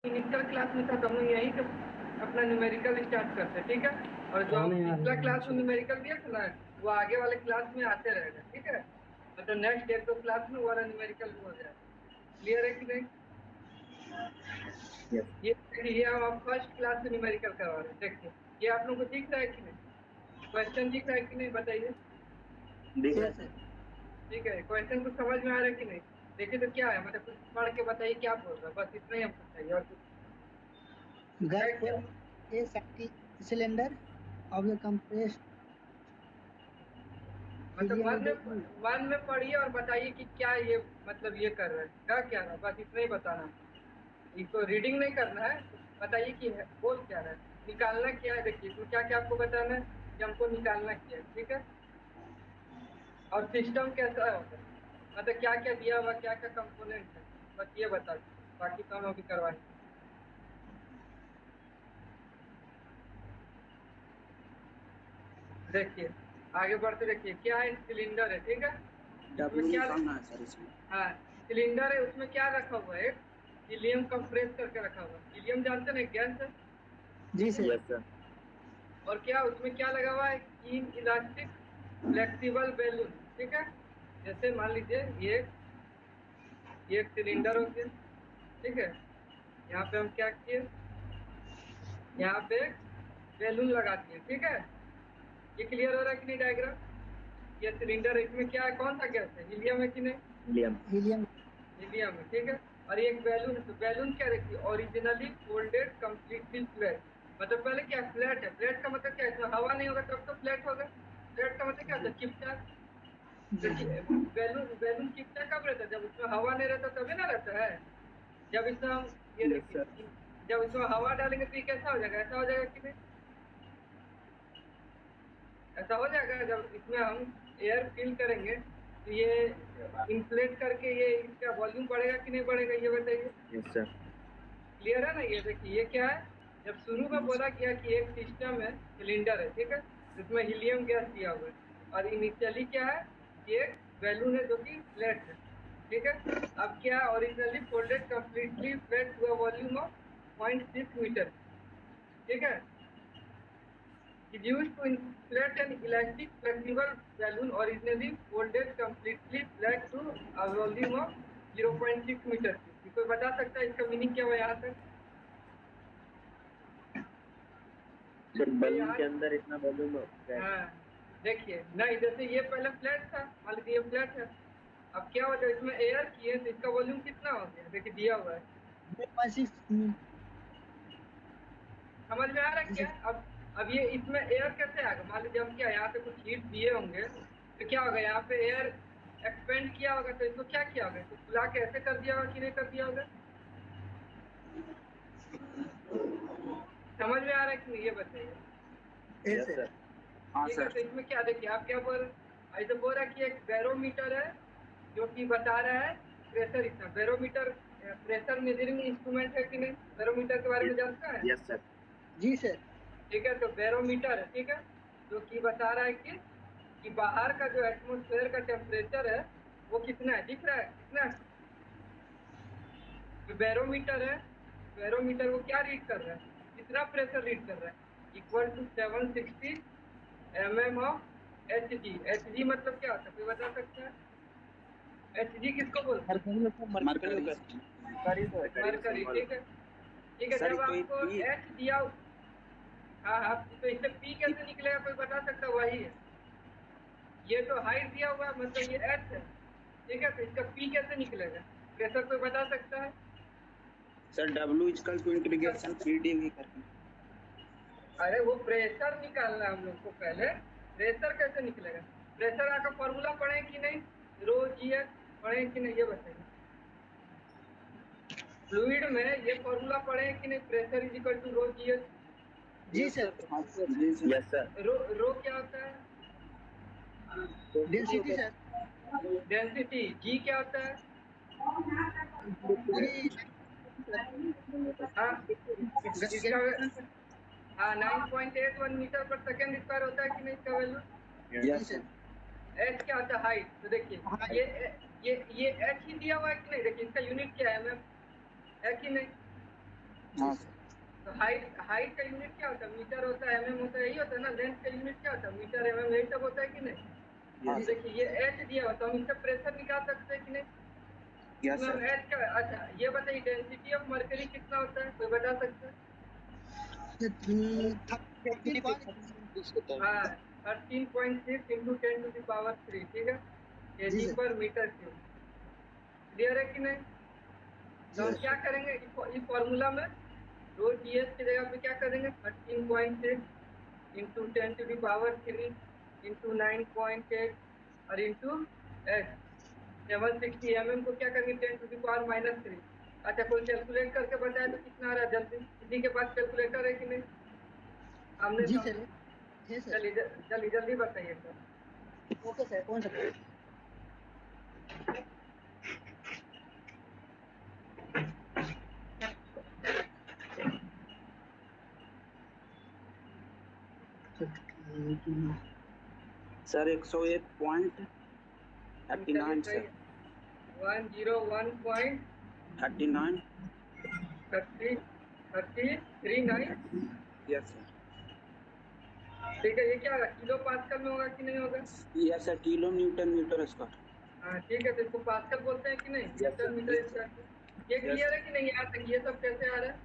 Initial class में था तो हम लोग यहीं से अपना न्यूमेरिकल स्टार्ट करते हैं, ठीक है। और जो पिछला क्लास में न्यूमेरिकल दिया था ना, वो आगे वाले क्लास में आते रहेगा, ठीक है। मतलब नेक्स्ट एक दो क्लास में वो वाला न्यूमेरिकल हो जाएगा। क्लियर है कि नहीं? ये देखिए, ये हम फर्स्ट क्लास में न्यूमेरिकल करवा रहे हैं। देखिए, ये आप लोगों को दिख रहा है कि नहीं? क्वेश्चन दिख रहा है कि नहीं, बताइए। दिख रहा है सर। ठीक है, क्वेश्चन कुछ समझ में आ रहा है कि नहीं? देखिए तो क्या है, मतलब कुछ पढ़ के बताइए क्या बोल रहा है, बस इतना ही हमको चाहिए और कुछ है Graph क्या? for a cylinder of the compressed मतलब helium with a मन में पढ़िए और बताइए कि क्या ये मतलब ये कर रहा है, क्या रहा है, बस इतना ही बताना। इसको रीडिंग नहीं करना है, बताइए कि बोल क्या रहा है, निकालना क्या है। देखिए इसमें क्या क्या आपको बताना है कि हमको निकालना क्या है, ठीक है। और सिस्टम कैसा होगा, मतलब क्या क्या दिया हुआ, क्या क्या कंपोनेंट है, बस ये बता दीजिए, बाकी तो हम अभी करवाएंगे। देखिए आगे बढ़ते, देखिए क्या है, सिलेंडर है, ठीक है। डब्ल्यू इसमें क्या, निकालना है सर इसमें। हाँ सिलेंडर है, उसमें क्या रखा हुआ है, हीलियम कंप्रेस करके रखा हुआ है। हीलियम जानते ना, गैस है। जी सर। Yes sir. और क्या उसमें क्या लगा हुआ है, इन इलास्टिक फ्लेक्सिबल बैलून, ठीक है। जैसे मान लीजिए ये एक सिलेंडर हो गया, ठीक है। यहाँ पे हम क्या किए, यहाँ पे बैलून लगा दिए, ठीक है। ये क्लियर हो रहा है कि नहीं डायग्राम? ये सिलेंडर है, इसमें क्या है, कौन सा गैस है, हीलियम है कि नहीं? हीलियम। हीलियम है, ठीक है। और ये एक बैलून है, तो बैलून क्या देखिए, ओरिजिनली फोल्डेड कंप्लीटली फ्लैट। मतलब पहले क्या फ्लैट है, फ्लैट का मतलब क्या है, इसमें हवा नहीं होगा तब तो फ्लैट होगा। फ्लैट का मतलब क्या होता है, चिपटा। बैलून बैलून चिपटा कब रहता है, जब उसमें हवा नहीं रहता तभी ना रहता है। जब इसमें हम ये यस सर। देखिए, जब इसमें हवा डालेंगे तो ये कैसा हो जाएगा, ऐसा हो जाएगा कि नहीं? ऐसा हो जाएगा। जब इसमें हम एयर फिल करेंगे तो ये इन्फ्लेट करके ये इसका वॉल्यूम बढ़ेगा कि नहीं बढ़ेगा, ये बताइए। Yes sir. क्लियर है ना? ये देखिए, ये क्या है, जब शुरू में बोला गया कि एक सिस्टम है, सिलेंडर है, ठीक है, इसमें हीलियम गैस दिया हुआ है और इनिशियली क्या है कि एक बैलून है जो कि फ्लैट है, ठीक है। अब क्या है, ओरिजिनली फोल्डेड कंप्लीटली फ्लैट हुआ वॉल्यूम ऑफ 0.6 मीटर, ठीक है। is used to inflate an elastic flexible balloon originally folded completely flat to a volume of 0.6 metre. कोई बता सकता है इसका मीनिंग क्या हुआ यहाँ तक? सर बलून के अंदर इतना वॉल्यूम है। हाँ देखिए, नहीं जैसे ये पहले फ्लैट था, मान लीजिए ये फ्लैट है। अब क्या होता है, इसमें एयर किए तो इसका वॉल्यूम कितना हो गया, देखिए दिया हुआ है। 0.6 समझ में आ रहा है क्या? अब ये इसमें एयर कैसे आ गया, मान लीजिए हम क्या यहाँ पे कुछ हीट दिए होंगे तो क्या होगा, यहाँ पे एयर एक्सपेंड किया होगा तो इसको क्या किया होगा, इसको फुला के ऐसे कर दिया होगा कि नहीं कर दिया होगा? समझ में आ रहा है कि नहीं, ये बताइए। Yes sir. हाँ ठीक है, सर। तो इसमें क्या देखिए, आप क्या बोल, ऐसे बोल रहा है कि एक बैरोमीटर है जो कि बता रहा है प्रेशर इतना। बैरोमीटर प्रेशर मेजरिंग इंस्ट्रूमेंट है कि नहीं? बैरोमीटर के बारे में जानता है? Yes sir. जी सर। ठीक है, तो बैरोमीटर है, ठीक है, जो कि बता रहा है कि बाहर का जो एटमॉस्फेयर का टेम्परेचर है वो कितना है, दिख रहा है कितना है? जो बैरोमीटर है, बैरोमीटर वो क्या रीड कर रहा है, कितना प्रेशर रीड कर रहा है, equal to 760 mm of H G. H G मतलब क्या होता है, कोई बता सकता है? एच जी किसको बोलते हैं? मरकरी, ठीक है। ठीक है, सर जब तो आपको एच दिया, हाँ हाँ, तो इससे पी कैसे निकलेगा, कोई बता सकता है? वही है, ये तो हाइट दिया हुआ है, मतलब ये एच है, ठीक है, तो इसका पी कैसे निकलेगा, प्रेशर कोई बता सकता है? Sir W is equal to integration 3 करके। अरे वो प्रेशर निकालना है हम लोग को पहले, प्रेशर कैसे निकलेगा? प्रेशर का फॉर्मूला पढ़े कि नहीं, रो जी एच पढ़े कि नहीं, ये बताइए। फ्लूइड में ये फॉर्मूला पढ़े कि नहीं, pressure is equal to rho g H. जी सर। Yes sir. रो क्या होता है? Density sir. डेंसिटी। जी क्या होता है? जी हाँ इसका, हाँ 9.81 मीटर पर सेकेंड स्क्वायर होता है कि नहीं इसका वैल्यू? जी यस सर। सर। एच क्या होता है, हाइट। तो देखिए हाँ ये एच ही दिया हुआ है कि नहीं, देखिए इसका यूनिट क्या है मैम, है कि नहीं? हाँ सर। तो हाइट हाइट का यूनिट क्या होता है? मीटर होता है, एमएम होता है, यही होता है ना। लेंथ का यूनिट क्या होता है? मीटर, एमएम, यही सब होता है कि नहीं? हाँ अभी सर। देखिए ये एच दिया होता है, हम इससे प्रेशर निकाल सकते हैं कि नहीं? यस इसमें हम सर। एच का, अच्छा ये बताइए डेंसिटी ऑफ मर्करी कितना होता है, कोई बता सकता है? हाँ 13.6 इंटू 10⁻³ ठीक है, जी केजी सर। पर मीटर क्यूब। क्लियर है कि नहीं? जी तो हम सर। क्या करेंगे इस फॉर्मूला में रो जी एच की जगह पे क्या करेंगे? 13.6 इंटू 10⁻³ इंटू 9.8 और इंटू एच 760 mm को क्या करेंगे? 10⁻³ अच्छा कोई कैलकुलेट करके बताए तो कितना आ रहा है जल्दी? किसी के पास कैलकुलेटर है कि नहीं? आमने जी सामने? सर। है सर। चलिए जल्दी जल्दी बताइए सर। ओके सर, कौन सा? सर 101.39 चलिए सर। सही 101.39 139। Yes sir. ठीक है। ये क्या होगा? किलो पास्कल में होगा कि नहीं होगा? Yes sir, kilo newton metre square. हाँ ठीक है, तो इसको पास्कल बोलते हैं कि नहीं? Yes newton sir. Metre yes sir. Square. ये यस क्लियर है कि नहीं? यहाँ तक ये सब कैसे आ रहा है?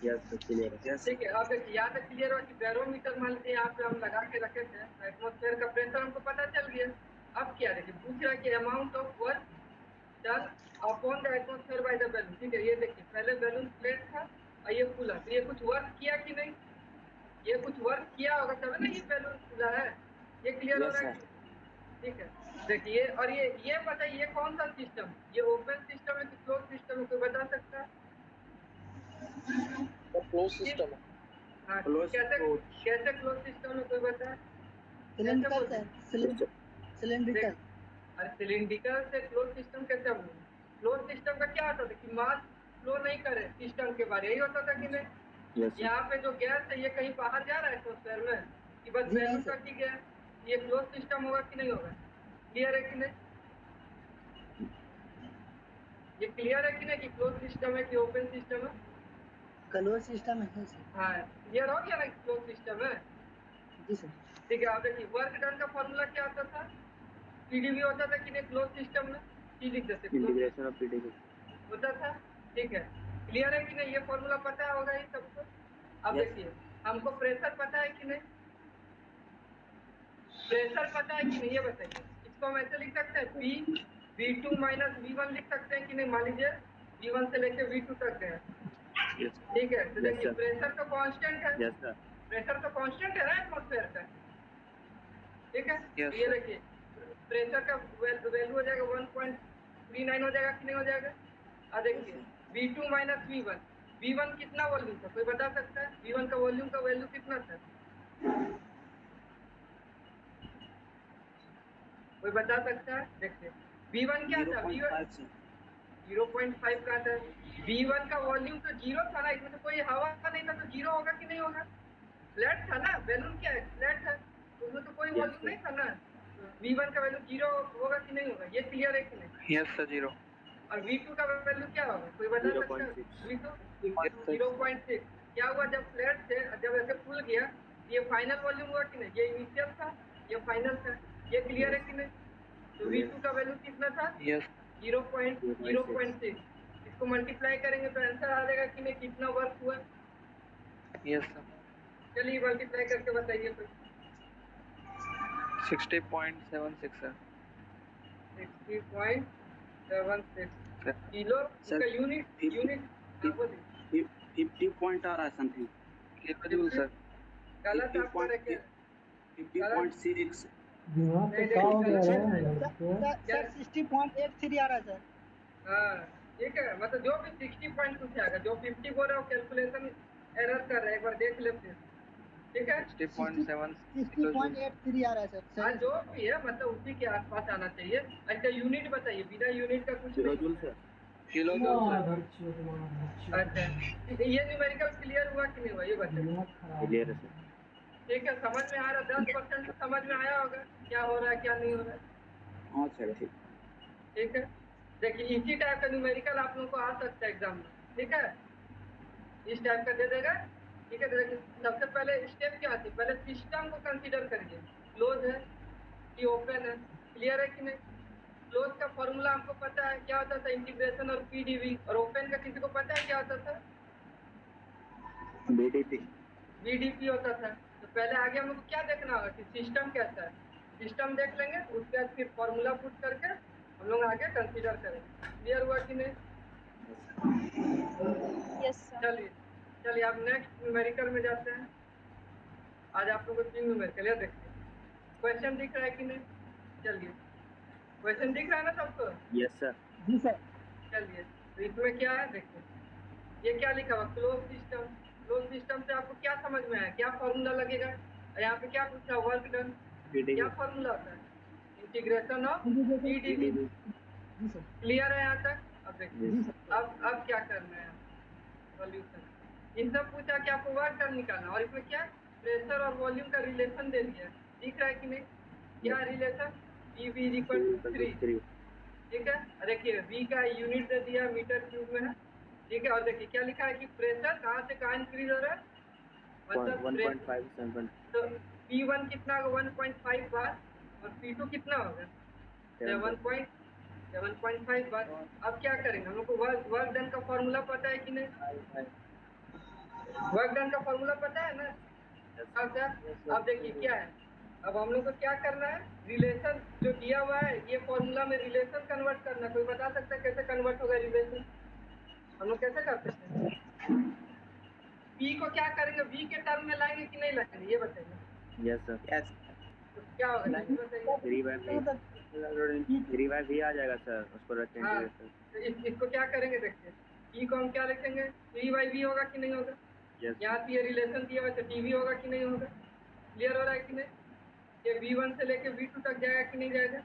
यस सर, क्लियर है। यस ठीक है, अब देखिए यहाँ तक क्लियर हुआ कि बैरोमीटर मान लीजिए यहाँ पे हम लगा के रखे थे, एटमॉस्फेयर का प्रेशर हमको पता चल गया। अब क्या देखिए पूछ रहा है कि amount of work done upon the atmosphere by the balloon. ठीक है, ये देखिए पहले बैलून प्लेट था और ये खुला, तो ये कुछ वर्क किया कि नहीं? ये कुछ वर्क किया होगा तब ना ये बैलून खुला है। ये क्लियर हो यस रहा है सर। कि? ठीक है, देखिए और ये बताइए ये कौन सा सिस्टम? ये ओपन सिस्टम है कि क्लोज सिस्टम है, कोई बता सकता है? क्लोज सिस्टम है। हाँ क्लोज। कैसे? कैसे क्लोज सिस्टम है, कोई बताए? कैसे सिलेंड्रिकल बोलते सर, हैं? सिलेंड्रिकल। अरे सिलिंड्रिकल से क्लोज सिस्टम कैसे हम? क्लोज सिस्टम का क्या होता था कि मास फ्लो नहीं करे सिस्टम के बारे, यही होता था कि नहीं? Yes sir. यहाँ पे जो गैस है ये कहीं बाहर जा रहा है एटमॉस्फेयर में कि बस जी नहीं बैलून सर। तक ही गया? ये क्लोज सिस्टम होगा कि नहीं होगा? क्लियर है कि नहीं? ये क्लियर है कि नहीं कि क्लोज सिस्टम है कि ओपन सिस्टम है? क्लोज सिस्टम है सर। हाँ क्लियर हो गया ना क्लोज सिस्टम है। जी सर। ठीक है, अब देखिए वर्क डन का फॉर्मूला क्या होता था? पीडीवी होता था कि नहीं क्लोज सिस्टम में? टी लिख देते क्लोज इंटीग्रेशन ऑफ पीडीवी। होता था। ठीक है, क्लियर है कि नहीं? ये फॉर्मूला पता होगा ही सबको। अब यस। देखिए हमको प्रेशर पता है कि नहीं? प्रेशर पता है कि नहीं ये बताइए। इसको हम ऐसे लिख सकते हैं पी V2 माइनस V1 लिख सकते हैं कि नहीं? मान लीजिए V1 से लेके V2 तक गए। यस। ठीक है, तो यस देखिए सर। प्रेशर तो कांस्टेंट है। Yes sir. प्रेशर तो कांस्टेंट है ना एटमॉस्फेयर का। ठीक है, Yes, तो ये sir. देखिए प्रेशर का वैल्यू हो जाएगा 1.39 हो जाएगा कि नहीं हो जाएगा? अब देखिए V2 माइनस V1 कितना वॉल्यूम था, कोई बता सकता है? V1 का वॉल्यूम का वैल्यू कितना था? कोई बता सकता है? देखिए V1 क्या था? V1 0.5 sir. 0.5 का था। V1 का वॉल्यूम तो जीरो था ना, इसमें तो कोई हवा नहीं था, तो जीरो होगा कि नहीं होगा? फ्लैट था ना, बैलून क्या है? फ्लैट है, तो उसमें तो कोई यस वॉल्यूम नहीं सर। था ना। V1 का वैल्यू जीरो होगा कि नहीं होगा? ये क्लियर है कि नहीं? Yes, sir. 0. और V2 का वैल्यू क्या होगा, कोई बता सकता है? 0.6। V2 Yes, sir. 0.6। क्या हुआ जब फ्लैट थे, जब ऐसे खुल गया, ये फाइनल वॉल्यूम हुआ कि नहीं? ये इनिशियल था, ये फाइनल था। ये क्लियर है कि नहीं? तो V2 का वैल्यू कितना था? Yes. 0.6। 0.6। इसको मल्टीप्लाई करेंगे तो आंसर आ जाएगा कि नहीं कितना वर्क हुआ? Yes, sir. चलिए मल्टीप्लाई करके बताइए कोई। 60.76, sir. 60.76 Sir. किलो। सर इसका यूनिट हाँ बोलिए। 50 पॉइंट आ रहा है समथिंग। Kilojoule, sir. गलत आपका रखे गलत 50.6। नहीं देखिए गलत क्या? सर 60.83 आ रहा है सर। हाँ ठीक है, मतलब जो भी 60 पॉइंट कुछ आएगा, जो 50 बोल रहे हो कैलकुलेशन एरर कर रहे हैं, एक बार देख ले फिर। ठीक है 60.7 kilojoule. 60.83 आ रहा है सर। हाँ सही जो है भी है मतलब उसी के आसपास आना चाहिए। अच्छा यूनिट बताइए, बिना यूनिट का कुछ नहीं किलोजूल होता है। सर। Kilojoule, sir. अच्छा ये न्यूमेरिकल क्लियर हुआ कि नहीं हुआ ये बताइए। क्लियर है सर। ठीक है, समझ में आ रहा है? 10% तो समझ में आया होगा क्या हो रहा है क्या नहीं हो रहा है। हाँ सर ठीक। ठीक है, देखिए इसी टाइप का न्यूमेरिकल आप लोगों को आ सकता है एग्जाम में। ठीक है, इस टाइप का दे देगा। ठीक है, तो देखिए सबसे पहले स्टेप क्या आती है, पहले सिस्टम को कंसीडर करिए। क्लोज है कि ओपन है, क्लियर है कि नहीं। क्लोज का फॉर्मूला हमको पता है क्या होता था, इंटीग्रेशन और पीडीवी। और ओपन का किसी को पता है क्या होता था, बीडीपी। बीडीपी होता था। तो पहले आगे हम लोग को क्या देखना होगा कि सिस्टम कैसा है, सिस्टम देख लेंगे, उसके बाद फिर फॉर्मूला पुट करके हम लोग आगे कंसीडर करेंगे। क्लियर हुआ कि नहीं। Yes sir. चलिए चलिए अब नेक्स्ट न्यूमेरिकल में जाते हैं। आज आप लोगों को 3 न्यूमेरिकल है, देखिए क्वेश्चन दिख रहा है कि नहीं। चलिए क्वेश्चन दिख रहा है ना सबको। Yes sir. जी सर। चलिए तो इसमें क्या है देखिए, ये क्या लिखा हुआ, क्लोज सिस्टम। क्लोज सिस्टम से आपको क्या समझ में आया, क्या फॉर्मूला लगेगा। और यहाँ पे क्या पूछा, वर्क डन। क्या फॉर्मूला होता है, इंटीग्रेशन ऑफ पीडीवी। जी सर। क्लियर है यहाँ तक। अब देखिए जी सर। अब क्या करना है, सॉल्यूशन। इन सब पूछा कि आपको वर्क डन निकालना, और इसमें क्या प्रेशर और वॉल्यूम का रिलेशन दे दिया है। दिख रहा है कि नहीं, क्या रिलेशन, पीवी इक्वल टू 3। ठीक है, और देखिए V का यूनिट दे दिया मीटर क्यूब में है। ठीक है, और देखिए क्या लिखा है कि प्रेशर कहाँ से कहाँ इंक्रीज हो रहा है, मतलब 1.5 तो P1 कितना होगा 1.5 बार, और P2 कितना होगा 7.5 बार। अब क्या करेंगे, हम लोग को वर्क डन का फॉर्मूला पता है कि नहीं। वर्क डन का फॉर्मूला पता है ना। अब देखिए क्या है, अब हम लोग को क्या करना है, रिलेशन जो दिया हुआ है ये फॉर्मूला में रिलेशन कन्वर्ट करना है। कोई बता सकता है कैसे कन्वर्ट होगा रिलेशन, हम लोग कैसे कर सकते हैं। पी को क्या करेंगे, वी के टर्म में लाएंगे कि नहीं लाएंगे, ये बताइए। Yes sir. यस। तो क्या होगा ये बताइए। 3 भी आ जाएगा सर, उसको रखेंगे। हाँ, तो इसको क्या करेंगे देखिए, पी को हम क्या लिखेंगे, 3/v होगा कि नहीं होगा। यहाँ पे ये रिलेशन दिया हुआ है तो dv होगा कि नहीं होगा। क्लियर हो रहा है कि नहीं, ये v1 से लेके v2 तक जाएगा कि नहीं जाएगा।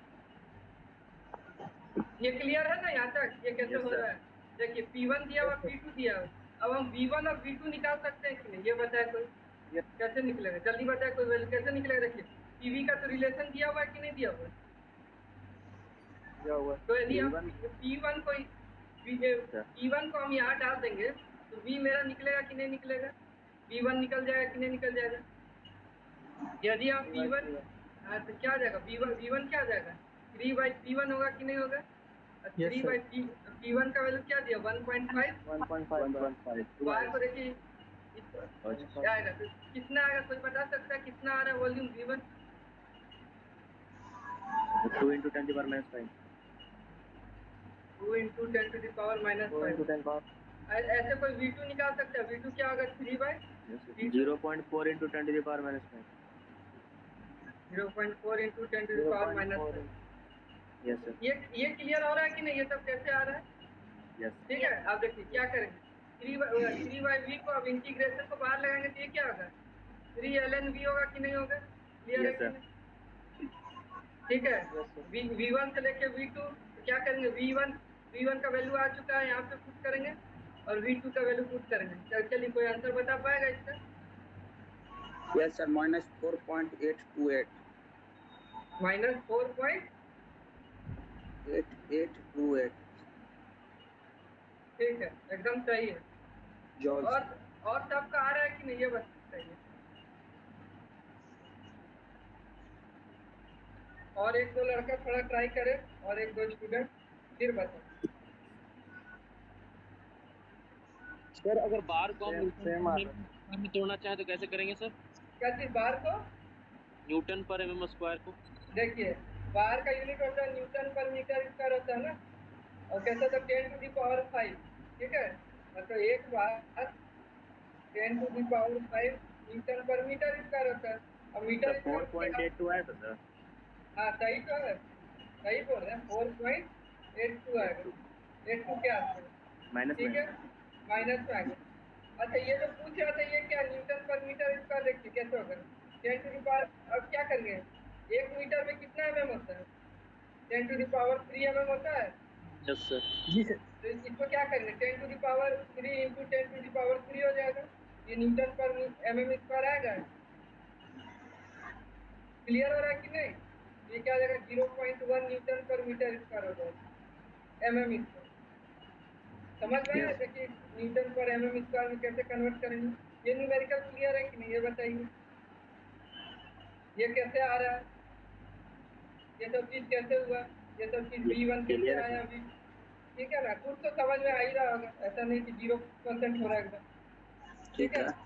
ये क्लियर है ना यहाँ तक, ये कैसे हो रहा है। देखिए P1 दिया हुआ, P2 दिया हुआ, अब हम V1 और V2 निकाल सकते हैं कि नहीं, ये बताए कोई, कैसे निकलेगा, जल्दी बताए कोई वैल्यू कैसे निकलेगा। देखिए PV का तो रिलेशन दिया हुआ है कि नहीं दिया हुआ है। तो यदि हम P1 को P1 को हम यहाँ डाल देंगे तो V मेरा निकलेगा कि नहीं निकलेगा, V1 निकल जाएगा कि नहीं निकल जाएगा। यदि हम P1 तो क्या आ जाएगा, V1 क्या आ जाएगा, 3/P1 होगा कि नहीं होगा। 3/P1 का वैल्यू क्या दिया 1.5। बाहर को देखिए क्या आएगा, तो कितना आएगा, कोई बता सकता है कितना आ रहा है वॉल्यूम V1। 2 × 10⁻⁵ 2 × 10⁻⁵ ऐसे कोई V2 निकाल सकता है, V2 क्या होगा 3/0.4 × 10⁻⁵ 0.4 × 10⁻⁵। Yes sir. ये क्लियर हो रहा है कि नहीं, ये सब कैसे आ रहा है। यस। ठीक है, अब देखिए क्या करेंगे, 3/v को अब इंटीग्रेशन को बाहर लगाएंगे तो ये क्या होगा 3 ln v होगा कि नहीं होगा। क्लियर है कि नहीं। ठीक है, v1 से लेके v2 तो क्या करेंगे, v1 का वैल्यू आ चुका है, यहाँ पे पुट करेंगे और v2 का वैल्यू पुट करेंगे। चलिए कोई आंसर बता पाएगा इसका। Yes sir, -4.828 -4.8828। ठीक है, एकदम सही है। जॉल। और सबका आ रहा है कि नहीं ये बताइए। और एक दो लड़का थोड़ा ट्राई करे, और एक दो स्टूडेंट फिर बताओ। सर अगर बार को हम में तोड़ना चाहें तो कैसे करेंगे सर। क्या चीज बार को, न्यूटन पर mm स्क्वायर को। देखिए बार का यूनिट होता है न्यूटन पर मीटर स्क्वायर होता है ना, और कैसे होता है 10⁵ ठीक है, मतलब एक बार 10⁵ न्यूटन पर मीटर स्क्वायर होता है। और मीटर स्क्वायर 4.82 आया था सर। हाँ सही तो है, सही बोल रहे हैं 4.82 आएगा, 82 के आसपास। ठीक है, माइनस में आ गया। अच्छा ये जो पूछ रहा था ये क्या, न्यूटन पर मीटर स्क्वायर देखिए कैसे होगा 10⁻। अब क्या करेंगे, 1 मीटर में कितना mm होता है 10⁻³ mm होता है। Yes sir. जी सर। तो इसको क्या करेंगे 10⁻³ × 10⁻³ हो जाएगा, ये न्यूटन पर mm स्क्वायर आएगा। क्लियर हो रहा है कि नहीं, ये क्या हो जाएगा 0.1 न्यूटन पर मीटर स्क्वायर हो जाएगा mm स्क्वायर। समझ में आया? देखिए न्यूटन पर mm स्क्वायर में कैसे कन्वर्ट करेंगे, ये न्यूमेरिकल क्लियर है कि नहीं ये बताइए, ये कैसे आ रहा है, ये सब चीज कैसे हुआ, ये सब चीज V1 कैसे क्लियर है आया सर। V, ठीक है ना, कुछ तो समझ में आ ही रहा होगा, ऐसा नहीं कि 0% हो रहा है एकदम, ठीक ठीक है। है।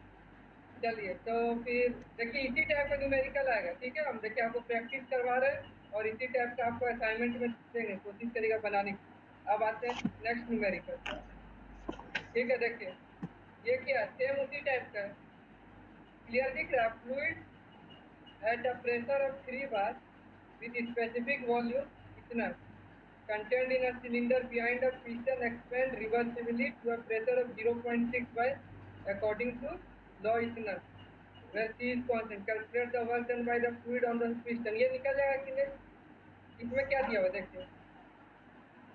चलिए तो फिर देखिए इसी टाइप का न्यूमेरिकल आएगा, ठीक है, हम देखिए आपको प्रैक्टिस करवा रहे हैं और इसी टाइप का आपको असाइनमेंट में देंगे, कोशिश करिएगा बनाने की। अब आते हैं नेक्स्ट न्यूमेरिकल, ठीक है। देखिए ये क्या है, सेम उसी टाइप का है, क्लियर दिख रहा है, fluid at a pressure of 3 bar with specific volume इतना contained in a cylinder behind a piston expand reversibly to a pressure of 0.6 bar according to law इतना where C is constant, calculate the work done by the fluid on the piston, ये निकल जाएगा कि नहीं। इसमें क्या दिया हुआ देखिए,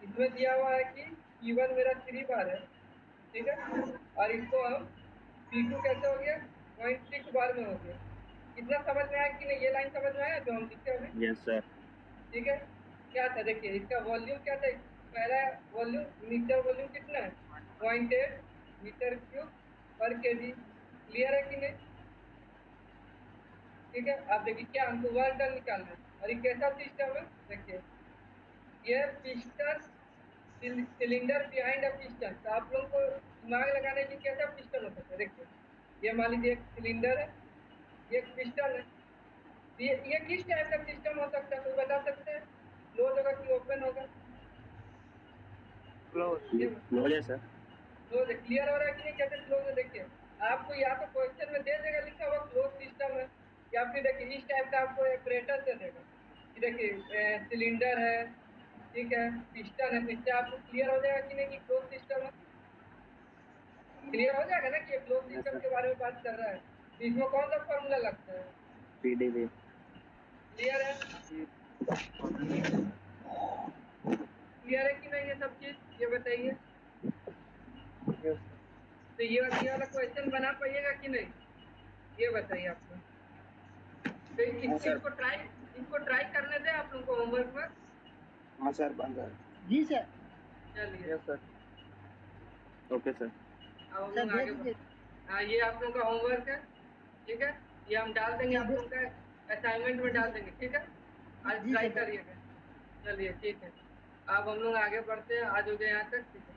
इसमें दिया हुआ है कि P1 मेरा 3 बार है, ठीक है, और इसको हम P2 कैसे हो गया 0.6 बार में हो गया, इतना समझ में आया कि नहीं, ये लाइन समझ में आया जो हम लिखते हैं अभी, यस सर। ठीक है। क्या था देखिए, इसका वॉल्यूम क्या था, पहला वॉल्यूम मीटर वॉल्यूम कितना है 0.8 मीटर क्यूब पर केजी, क्लियर है कि नहीं, ठीक है। आप देखिए क्या हमको वर्क डन निकालना है, और ये कैसा सिस्टम है देखिए, ये piston cylinder behind a piston, तो आप लोग को दिमाग लगाने की कैसा पिस्टन हो सकता है, देखिए ये मान लीजिए एक सिलेंडर है, ये एक पिस्टन है, ये किस टाइप का सिस्टम हो सकता है, कोई बता सकते हैं, क्लोज होगा कि ओपन होगा, क्लोज। ये क्लोज है सर। क्लोज है, क्लियर हो रहा है कि नहीं कैसे क्लोज है, देखिए आपको या तो क्वेश्चन में दे देगा लिखा हुआ क्लोज सिस्टम है, या फिर देखिए इस टाइप का आपको ऑपरेटर दे देगा कि देखिए सिलेंडर है, ठीक है, पिस्टन है, तो इससे आपको क्लियर हो जाएगा कि नहीं कि क्लोज सिस्टम है, क्लियर हो जाएगा ना कि ये क्लोज यस सिस्टम सर। के बारे में बात कर रहा है, तो इसमें कौन सा फॉर्मूला लगता है, पीडीवी। क्लियर है, क्लियर है कि नहीं ये सब चीज, ये बताइए। यस तो ये वाला क्वेश्चन बना पाइएगा कि नहीं, ये बताइए आप लोग, तो हाँ सर। इसको ट्राई करने दें आप लोगों को होमवर्क में, हाँ सर बन रहा है। जी सर। चलिए यस सर। Okay sir. अब हम सर लोग भेज आगे दीजिए। हाँ ये आप लोगों का होमवर्क है, ठीक है, ये हम डाल देंगे सर आप लोगों का असाइनमेंट में डाल देंगे, ठीक है, आज जी ट्राई सर। करिएगा। चलिए ठीक है, अब हम लोग आगे बढ़ते हैं, आज हो गए यहाँ तक, ठीक है,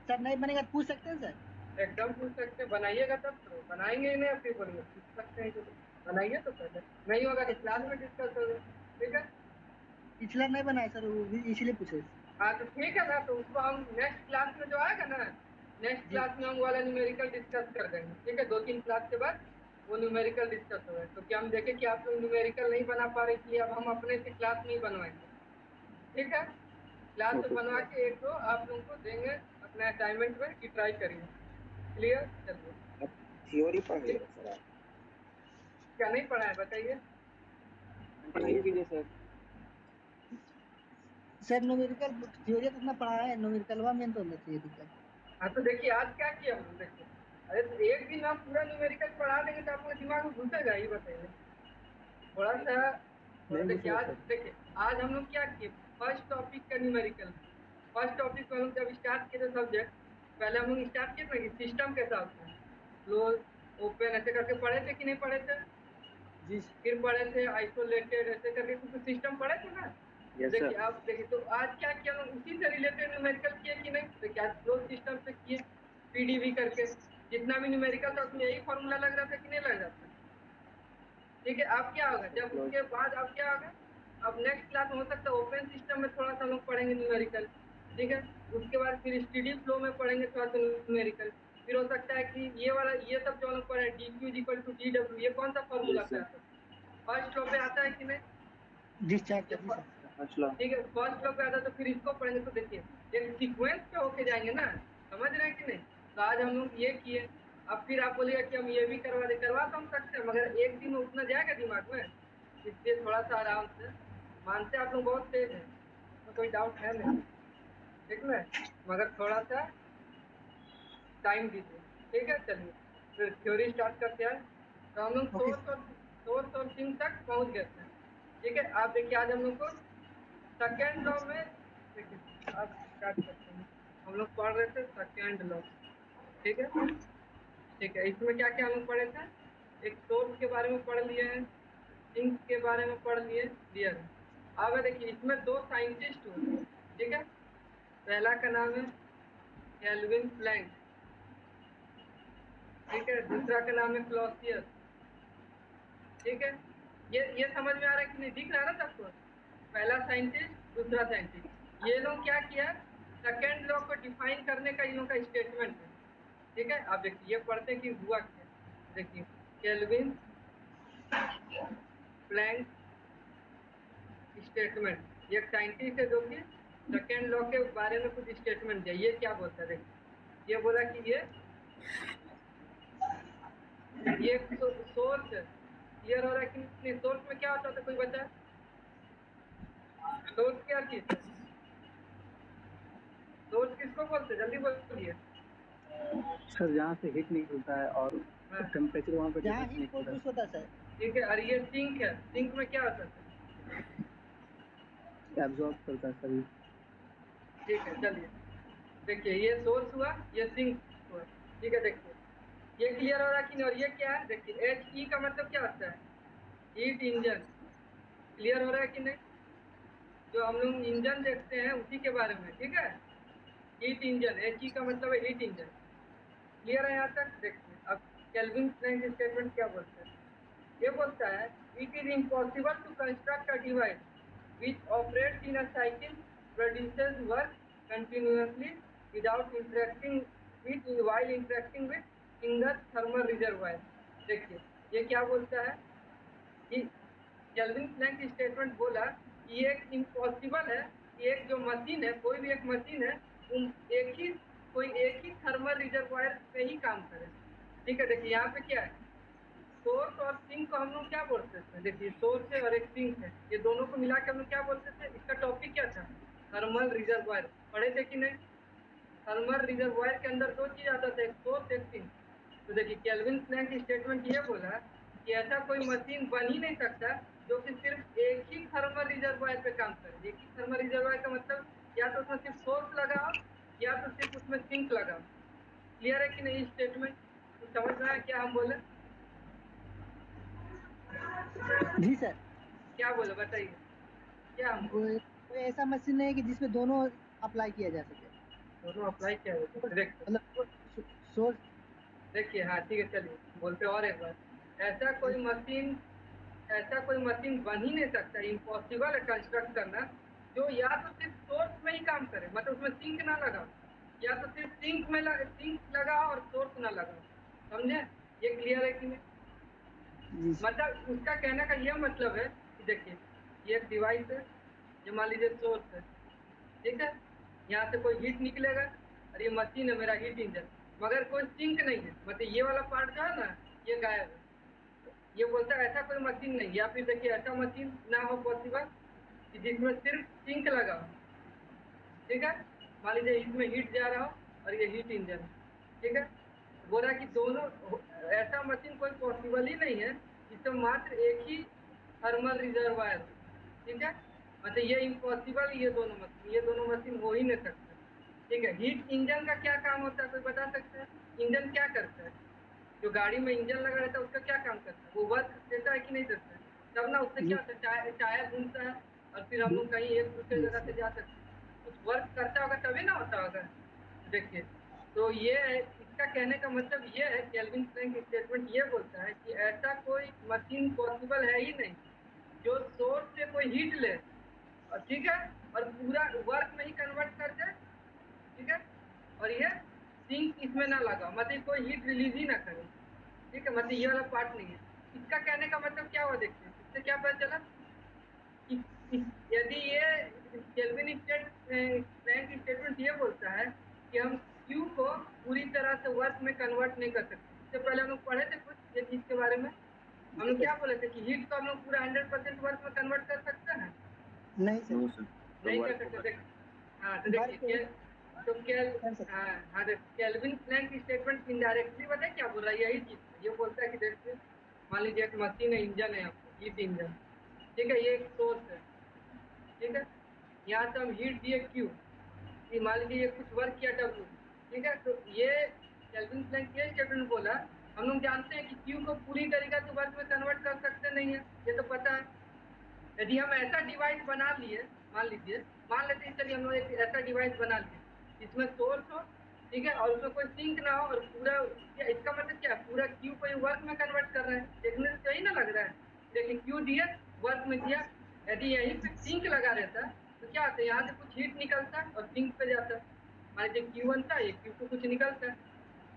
सर नहीं बनेगा तो पूछ सकते हैं सर। एकदम पूछ सकते हैं, बनाइएगा तब तो, बनाएंगे ही नहीं फिर बोलेंगे पूछ सकते हैं, चलो बनाइए तो पहले, नहीं होगा तो क्लास में डिस्कस होगा, ठीक है। पिछला नहीं बनाया सर, वो भी इसीलिए पूछे। हाँ तो ठीक है ना, तो उसको हम नेक्स्ट क्लास में जो आएगा ना, नेक्स्ट जी क्लास में हम वाला न्यूमेरिकल डिस्कस कर देंगे, ठीक है, 2-3 क्लास के बाद वो न्यूमेरिकल डिस्कस होगा, तो क्या हम देखें कि आप लोग न्यूमेरिकल नहीं बना पा रहे, इसलिए अब हम अपने से क्लास नहीं बनवाएंगे, ठीक है, क्लास में ओके बनवा सर। के एक दो आप लोगों को देंगे अपने असाइनमेंट में कि ट्राई करिए, क्लियर, चलिए अब थियोरी पढ़ाइएगा ठीक, सर आप। क्या नहीं पढ़ा है बताइए। कंटिन्यू कीजिए सर। सर न्यूमेरिकल थ्योरी तो इतना पढ़ा है, न्यूमेरिकलवा में तो नहीं चाहिए दिक्कत। हाँ तो देखिए आज क्या किया हम लोग, देखिए अरे तो एक दिन हम पूरा न्यूमेरिकल पढ़ा देंगे तो आपके दिमाग में घुसेगा, ये बताइए, थोड़ा सा देखिए आज देखिए आज हम लोग क्या किए, फर्स्ट टॉपिक का न्यूमेरिकल, फर्स्ट टॉपिक में हम लोग जब स्टार्ट किए थे सब्जेक्ट, पहले हम लोग स्टार्ट किए थे कि सिस्टम कैसा होता है, क्लोज ओपन ऐसे करके पढ़े थे कि नहीं पढ़े थे, जी फिर पढ़े थे आइसोलेटेड ऐसे करके कुछ सिस्टम पढ़े थे ना, यस देखिए सर। आप देखिए तो आज क्या किया हम लोग उसी से रिलेटेड न्यूमेरिकल किए कि नहीं, देखिए आज क्लोज सिस्टम से किए पीडीवी करके, जितना भी न्यूमेरिकल था उसमें यही फॉर्मूला लग रहा था कि नहीं लग रहा था, ठीक है। अब क्या होगा जब उसके बाद अब क्या होगा, अब नेक्स्ट क्लास में हो सकता है ओपन सिस्टम में थोड़ा सा लोग पढ़ेंगे न्यूमेरिकल, ठीक है, उसके बाद फिर स्टेडी फ्लो में पढ़ेंगे थोड़ा सा न्यूमेरिकल, फिर हो सकता है कि ये वाला ये सब जो लोग पढ़े DQ=DW, ये कौन सा फॉर्मूला यस पे सर। आता है, फर्स्ट फ्लो पे आता है कि नहीं, डिस्चार्ज कर ये जी सर। अच्छा। ठीक है, फर्स्ट फ्लो पे आता है तो फिर इसको पढ़ेंगे, तो देखिए एक सीक्वेंस पे होके जाएंगे ना, समझ रहे हैं कि नहीं, तो आज हम लोग ये किए, अब फिर आप बोलिएगा कि हम ये भी करवा तो हम सकते हैं, मगर एक दिन में उतना जाएगा दिमाग में, इसलिए थोड़ा सा आराम से, मानते आप लोग बहुत तेज है तो कोई डाउट है नहीं, ठीक है, मगर थोड़ा सा टाइम दीजिए, ठीक है। चलिए फिर थ्योरी स्टार्ट करते हैं, तो हम लोग ओके सोर्स और सिंक तक पहुंच गए थे, ठीक है। आप देखिए आज हम लोग को सेकेंड लॉ में, देखिए आप स्टार्ट करते हैं, हम लोग पढ़ रहे थे सेकेंड लॉ, ठीक है। ठीक है, इसमें क्या क्या हम लोग पढ़े थे, एक सोर्स के बारे में पढ़ लिए हैं, सिंक के बारे में पढ़ लिए क्लियर है। अब देखिए इसमें दो साइंटिस्ट हुए, ठीक है। पहला का नाम है केल्विन प्लैंक, ठीक है। दूसरा का नाम है क्लॉसियस, ठीक है। ये समझ में आ रहा है कि नहीं, दिख रहा है ना सबको, पहला साइंटिस्ट दूसरा साइंटिस्ट। ये लोग क्या किया, सेकेंड लॉ को डिफाइन करने का इन लोगों का स्टेटमेंट है, ठीक है। आप देखिए ये पढ़ते हैं कि हुआ क्या, देखिए केल्विन प्लैंक स्टेटमेंट, ये एक साइंटिस्ट है जो कि सेकेंड लॉ के बारे में कुछ स्टेटमेंट दिया। ये क्या बोलता है, देखिए ये बोला कि ये सोर्स है, क्लियर हो रहा है कि नहीं। सोर्स में क्या होता था, कोई बता, सोर्स क्या चीज है, सोर्स किसको बोलते हैं, जल्दी बोलिए। सर जहाँ से हीट निकलता है और हाँ, टेम्परेचर वहाँ पे जहाँ डिफरेंस हीट निकलता है। प्रोड्यूस होता है सर, ठीक है। और ये सिंक है, सिंक में क्या होता है, एब्जॉर्ब करता है सर। ठीक है। चलिए देखिए ये सोर्स हुआ, ये सिंक हुआ, ठीक है। देखिए ये क्लियर हो रहा है कि नहीं। और ये क्या है, देखिए एच ई का मतलब क्या होता है, हीट इंजन, क्लियर हो रहा है कि नहीं। जो हम लोग इंजन देखते हैं उसी के बारे में, ठीक है। हीट इंजन, एच ई का मतलब है हीट इंजन, क्लियर है यहाँ तक। देखिए अब केल्विन प्लैंक स्टेटमेंट क्या बोलता है, ये बोलता है it is impossible to construct a device which operates in a cycle produces work continuously without interacting while interacting with single thermal reservoir। देखिए ये क्या बोलता है कि केल्विन प्लैंक स्टेटमेंट बोला कि एक इम्पॉसिबल है कि एक जो मशीन है, कोई भी एक मशीन है, कोई एक ही थर्मल रिजर्वायर पे ही काम करे, ठीक है। देखिए यहाँ पे क्या है, सोर्स और सिंक को हम लोग क्या बोलते थे, देखिए सोर्स है और एक सिंक है, ये दोनों को मिला के हम लोग क्या बोलते थे, इसका टॉपिक क्या था, थर्मल रिजर्वायर, पढ़े थे कि नहीं। थर्मल रिजर्वायर के अंदर दो चीज आता था, एक सोर्स एक सिंक। तो देखिए केल्विन प्लैंक स्टेटमेंट ये बोला कि ऐसा कोई मशीन बन ही नहीं सकता जो कि सिर्फ एक ही थर्मल रिजर्वायर पे काम करे। एक ही थर्मल रिजर्वायर का मतलब या तो उसमें सिर्फ सोर्स लगाओ या तो सिर्फ उसमें सिंक लगाओ, क्लियर है कि नहीं स्टेटमेंट, तो समझ में आया क्या हम बोले, जी सर। क्या बोले बताइए, क्या हम बोले। कोई ऐसा मशीन नहीं है कि जिसमें दोनों अप्लाई किया जा सके, दोनों अप्लाई किया जाता है, देखिए मतलब सोर्स। देखिए हाँ ठीक है। चलिए बोलते और एक बार, ऐसा कोई मशीन ऐसा कोई मशीन बन ही नहीं सकता, इम्पॉसिबल है कंस्ट्रक्ट करना जो या तो सिर्फ सोर्स में ही काम करे, मतलब उसमें सिंक ना लगाओ, या तो सिर्फ सिंक लगाओ और सोर्स ना लगाओ, समझे, ये क्लियर है कि नहीं। जी सर। मतलब उसका कहने का यह मतलब है कि देखिए ये एक डिवाइस है, ये मान लीजिए सोर्स है, ठीक है। यहाँ से कोई हीट निकलेगा और ये मशीन है मेरा हीट इंजन, मगर कोई सिंक नहीं है, मतलब ये वाला पार्ट जो है ना ये गायब है। ये बोलता है ऐसा कोई मशीन नहीं, या फिर देखिए ऐसा मशीन ना हो पॉसिबल कि जिसमें सिर्फ सिंक लगा हो, ठीक है। मान लीजिए इसमें हीट जा रहा हो और ये हीट इंजन, ठीक है। बोल रहा है कि दोनों ऐसा मशीन कोई पॉसिबल ही नहीं है जिसमें मात्र एक ही थर्मल रिजर्वायर, ठीक है। मतलब ये इम्पॉसिबल, ये दोनों मशीन हो ही नहीं सकते, ठीक है। हीट इंजन का क्या काम होता है, कोई बता सकता है, इंजन क्या करता है, जो गाड़ी में इंजन लगा रहता है उसका क्या काम करता है, वो वर्क देता है कि नहीं देता है, तब ना उससे क्या होता है, टायर घूमता है और फिर हम लोग कहीं एक दूसरे जगह से जा सकते हैं, कुछ वर्क करता होगा तभी ना होता होगा। देखिए तो ये है, इसका कहने का मतलब ये है, केल्विन प्लैंक स्टेटमेंट ये बोलता है कि ऐसा कोई मशीन पॉसिबल है ही नहीं जो सोर्स से कोई हीट ले और ठीक है और पूरा वर्क में ही कन्वर्ट कर दे, ठीक है। और ये सिंक इसमें ना लगा, मतलब कोई हीट रिलीज ही ना करे, ठीक है। मतलब ये वाला पार्ट नहीं है। इसका कहने का मतलब क्या हुआ, देखते हैं इससे क्या पता चला कि यदि ये केल्विन प्लैंक स्टेटमेंट ये बोलता है कि हम क्यू को पूरी तरह से वर्क में कन्वर्ट नहीं कर सकते। इससे पहले हम लोग पढ़े थे कुछ ये चीज के बारे में, हम लोग क्या बोले थे कि हीट को हम लोग पूरा 100% वर्क में कन्वर्ट कर सकते हैं, नहीं सर। नो सर, तो नहीं कर वर्क सकते। होगा। देख हाँ तो वर्क देखिए तो कर सकते। हाँ हाँ केल्विन प्लैंक स्टेटमेंट इनडायरेक्टली पता है क्या बोल रहा है, यही चीज ये बोलता है कि देखिए मान लीजिए एक मशीन है, इंजन है आपको हीट इंजन, ठीक है। ये एक सोर्स है, ठीक है। यहाँ से हम हीट दिए क्यू, कि मान लीजिए ये कुछ वर्क किया W, ठीक है, तो ये केल्विन प्लैंक ये स्टेटमेंट बोला, हम लोग जानते हैं कि Q को पूरी तरीका से वर्क में कन्वर्ट कर सकते नहीं है, ये तो पता है। यदि हम ऐसा डिवाइस बना लिए, मान लेते हैं, चलिए हम लोग एक ऐसा डिवाइस बना लिए इसमें सोर्स हो, ठीक है, और उसमें कोई सिंक ना हो, और पूरा इसका मतलब क्या है, पूरा Q को वर्क में कन्वर्ट कर रहे हैं, देखने से सही ना लग रहा है। देखिए Q दिया, वर्क में दिया, यदि यहीं पे सिंक लगा रहता तो क्या होता है, यहाँ से कुछ हीट निकलता और सिंक पे जाता, मान लीजिए Q बनता है, ये Q को कुछ निकलता है।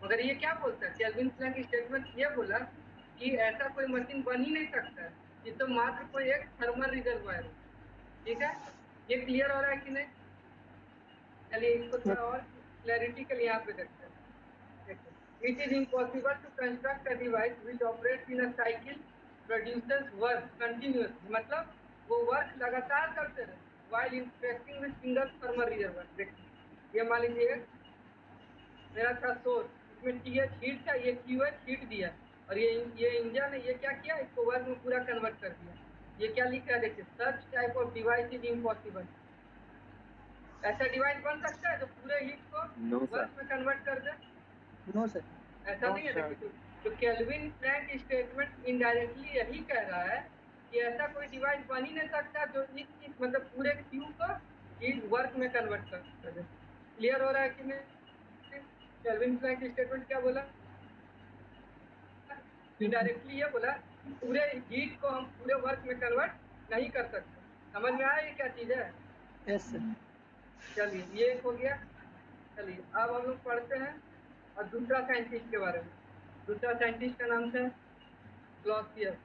मगर ये क्या बोलता है, केल्विन प्लैंक स्टेटमेंट ये बोला कि ऐसा कोई मशीन बन ही नहीं सकता है, ये तो मात्र कोई एक थर्मल रिजर्वायर है, ठीक है। ये क्लियर हो रहा है कि नहीं? चलिए इसको थोड़ा और क्लैरिटी के लिए यहाँ पे देखते हैं। It is impossible to construct a device which operates in a cycle produces work continuously, मतलब वो वर्क लगातार करते रहे while interacting with single thermal reservoir। देखिए ये मान लीजिए मेरा था सोर्स, इसमें TH हीट था, ये QH हीट दिया, और ये इंजन है, ये क्या किया, इसको वर्क में पूरा कन्वर्ट कर दिया। ये क्या लिखा है देखिए, such type of device is impossible. ऐसा डिवाइस बन सकता है जो पूरे हीट को वर्क में कन्वर्ट कर दे? No sir. ऐसा नहीं है। देखिए तो केल्विन प्लैंक स्टेटमेंट इनडायरेक्टली यही कह रहा है कि ऐसा कोई डिवाइस बन ही नहीं सकता जो इस मतलब पूरे क्यू को हीट वर्क में कन्वर्ट कर दे। क्लियर हो रहा है कि नहीं? केल्विन प्लैंक स्टेटमेंट क्या बोला, इनडायरेक्टली ये बोला कि पूरे हीट को हम पूरे वर्क में कन्वर्ट नहीं कर सकते। समझ में आया ये क्या चीज है? Yes sir. चलिए ये एक हो गया। चलिए अब हम लोग पढ़ते हैं और दूसरा साइंटिस्ट के बारे में। दूसरा साइंटिस्ट का नाम था क्लॉसियस,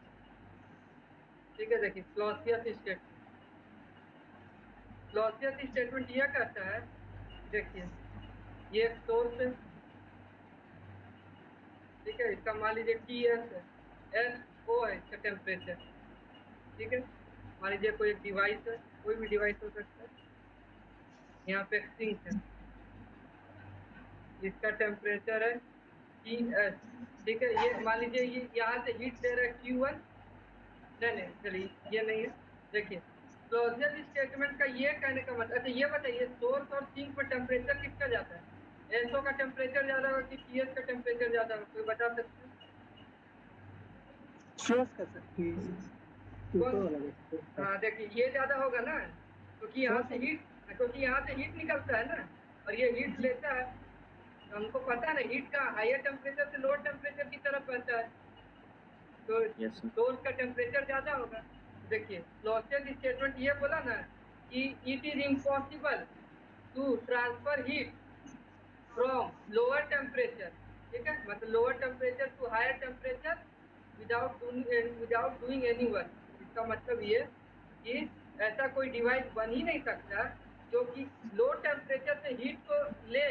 ठीक है। देखिए क्लॉसियस स्टेटमेंट यह कहता है, देखिए ये एक सोर्स है, ठीक है, इसका मान लीजिए TS है, SO है इसका टेम्परेचर, ठीक है। मान लीजिए कोई एक डिवाइस है, कोई भी डिवाइस हो सकता है, यहाँ पे एक सिंक है, इसका टेम्परेचर है TS, ठीक है। ये मान लीजिए ये यहाँ से हीट दे रहा है Q1, नहीं चलिए ये नहीं है। देखिए क्लॉसियस स्टेटमेंट का ये कहने का मतलब, अच्छा ये बताइए सोर्स और सिंक पर टेम्परेचर किसका जाता है, SO का टेम्परेचर ज्यादा होगा कि TS का टेम्परेचर ज्यादा होगा, कोई बता सकते हैं? सोर्स का सर। हाँ देखिए ये ज्यादा होगा ना, क्योंकि यहाँ से हीट निकलता है ना, और ये हीट लेता है, तो हमको पता है ना हीट का हायर टेम्परेचर से लोअर टेम्परेचर की तरफ बहता है, तो सोर्स का टेम्परेचर ज्यादा होगा। देखिए क्लॉसियस स्टेटमेंट ये बोला ना कि it is impossible to transfer heat from lower temperature, ठीक है, मतलब lower temperature to higher temperature without doing any work. इसका मतलब ये कि ऐसा कोई डिवाइस बन ही नहीं सकता जो कि लो टेम्परेचर से हीट को ले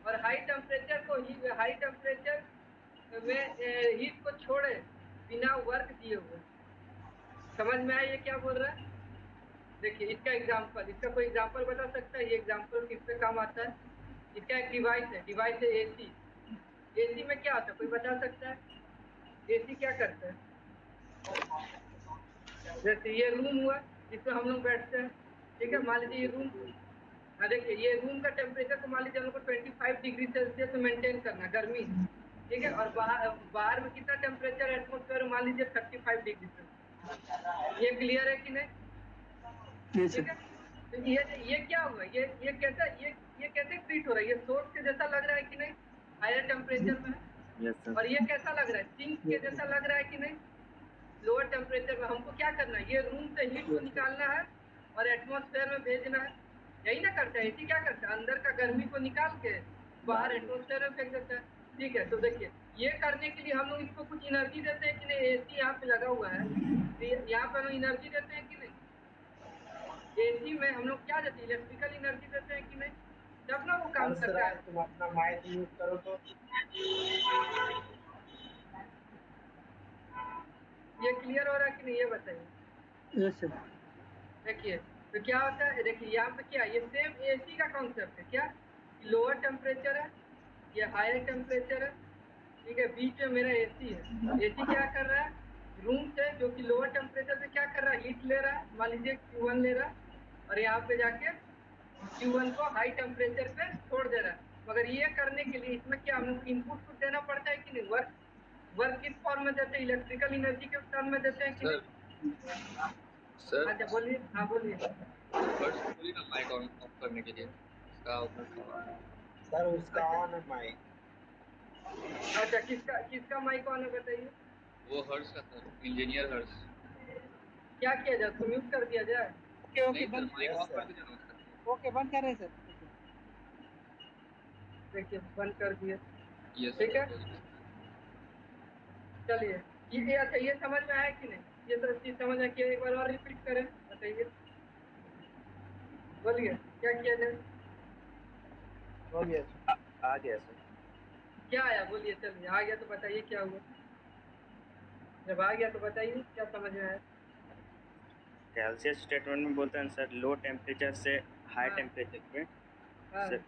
और हाई टेम्परेचर में हीट को छोड़े बिना वर्क दिए हुए। समझ में आया ये क्या बोल रहा है? देखिए इसका कोई एग्जांपल बता सकता है? ये एग्जांपल किस पे काम आता है? इसका एक डिवाइस है AC। AC में क्या होता है, कोई बता सकता है? AC क्या करता है? जैसे ये रूम हुआ जिसमें हम लोग बैठते हैं, ठीक है, मान लीजिए ये रूम, देखिए ये रूम का टेम्परेचर तो मान लीजिए हम लोग को 25 डिग्री सेल्सियस में मेंटेन करना है, गर्मी, ठीक है, और बाहर में कितना टेम्परेचर एटमॉस्फेयर मान लीजिए 35 डिग्री सेल्सियस। ये क्लियर है कि नहीं? ठीक है, तो ये क्या हुआ, ये कैसे ट्रीट हो रहा है? ये सोर्स के जैसा लग रहा है कि नहीं, हायर टेम्परेचर में है? और ये कैसा लग रहा है, सिंक के जैसा लग रहा है कि नहीं, लोअर टेम्परेचर में? हमको क्या करना है, ये रूम से हीट को निकालना है और एटमॉस्फेयर में भेजना है, यही ना करता है AC? क्या करता है, अंदर का गर्मी को निकाल के बाहर एटमॉस्फेयर में फेंक देता है, ठीक है। तो देखिए ये करने के लिए हम लोग इसको कुछ एनर्जी देते हैं कि नहीं? AC यहाँ पे लगा हुआ है, यहाँ पे हम एनर्जी देते हैं कि नहीं? AC में हम लोग क्या देते हैं, इलेक्ट्रिकल एनर्जी देते हैं कि नहीं? तब ना वो काम करता है। तुम अपना माइक यूज करो तो ये क्लियर हो रहा है कि नहीं, ये बताइए। Yes sir. देखिए तो क्या होता है, देखिए यहाँ पे क्या, ये सेम AC का कॉन्सेप्ट है, क्या लोअर टेम्परेचर है, ये हायर टेम्परेचर है, ठीक है, बीच में मेरा AC है। AC क्या कर रहा है, रूम से जो कि लोअर टेम्परेचर से क्या कर रहा है, हीट ले रहा है, मान लीजिए Q1 ले रहा है, और यहाँ पे जाके Q1 को हाई टेम्परेचर पे छोड़ दे रहा है। मगर ये करने के लिए इसमें क्या हम लोग इनपुट कुछ देना पड़ता है कि नहीं? वर्क किस फॉर्म में देते हैं? इलेक्ट्रिकल एनर्जी के टर्म में देते हैं कि नहीं? सर अच्छा बोलिए, हाँ बोलिए। फर्स्ट बोलिए ना माइक ऑन ऑफ करने के लिए इसका सर उसका ऑन है माइक। अच्छा किसका माइक ऑन है बताइए? वो हर्ष का सर, इंजीनियर हर्ष। क्या किया जाए, उसको म्यूट कर दिया जाए? ओके ओके नहीं सर, बंद, माइक Yes, ऑफ sir. करके जाना उसका। ओके बंद कर रहे हैं सर। देखिए बंद कर दिए। यस ठीक है, सर। चलिए ये अच्छा ये समझ में आया कि नहीं? ये तो चीज समझ में कि एक बार और रिपीट करें, बताइए, बोलिए क्या किया जाए? बोलिए। आ गया सर। क्या आया बोलिए, चलिए आ गया तो बताइए क्या हुआ। जब आ गया तो बताइए क्या समझ में आया। कैल्सियस स्टेटमेंट में बोलते हैं सर लो टेम्परेचर से हाई हाँ। टेम्परेचर पे हाँ, सर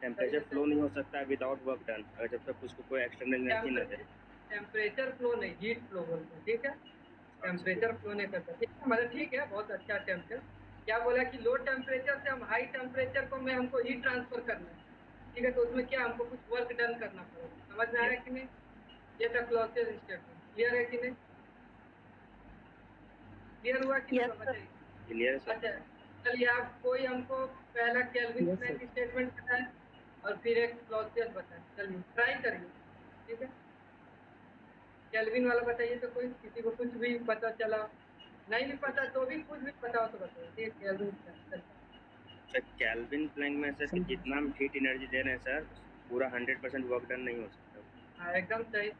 टेम्परेचर फ्लो नहीं हो सकता है विदाउट वर्क डन, अगर जब तक उसको कोई एक्सटर्नल एनर्जी न दे। टेम्परेचर फ्लो नहीं, हीट फ्लो बोलते हैं, ठीक है? टेम्परेचर फ्लो नहीं करता, ठीक है, मतलब ठीक है, बहुत अच्छा अटेम्प्ट है। क्या बोला कि लो टेम्परेचर से हम हाई टेम्परेचर को में हमको हीट ट्रांसफर करना है, ठीक है? तो उसमें क्या हमको कुछ वर्क डन करना पड़ेगा। समझ में आया कि नहीं? ये था क्लॉसेस स्टेटमेंट। क्लियर है कि नहीं? क्लियर हुआ कि नहीं बताइए। Clear sir? अच्छा चलिए, आप कोई हमको पहला केल्विन Yes, प्लैंक स्टेटमेंट बताएं और फिर एक क्लॉसियस बताएं। चलिए ट्राई करिए, ठीक है? केल्विन वाला बताइए तो कोई, किसी को कुछ भी पता चला, नहीं भी पता तो भी कुछ भी पता हो तो बताइए, ठीक है? केल्विन प्लैंक, चलिए। सर कैल्विन प्लैंक में सर कि जितना हम हीट एनर्जी दे रहे हैं सर पूरा 100% वर्क डन नहीं हो सकता। हाँ एकदम सही,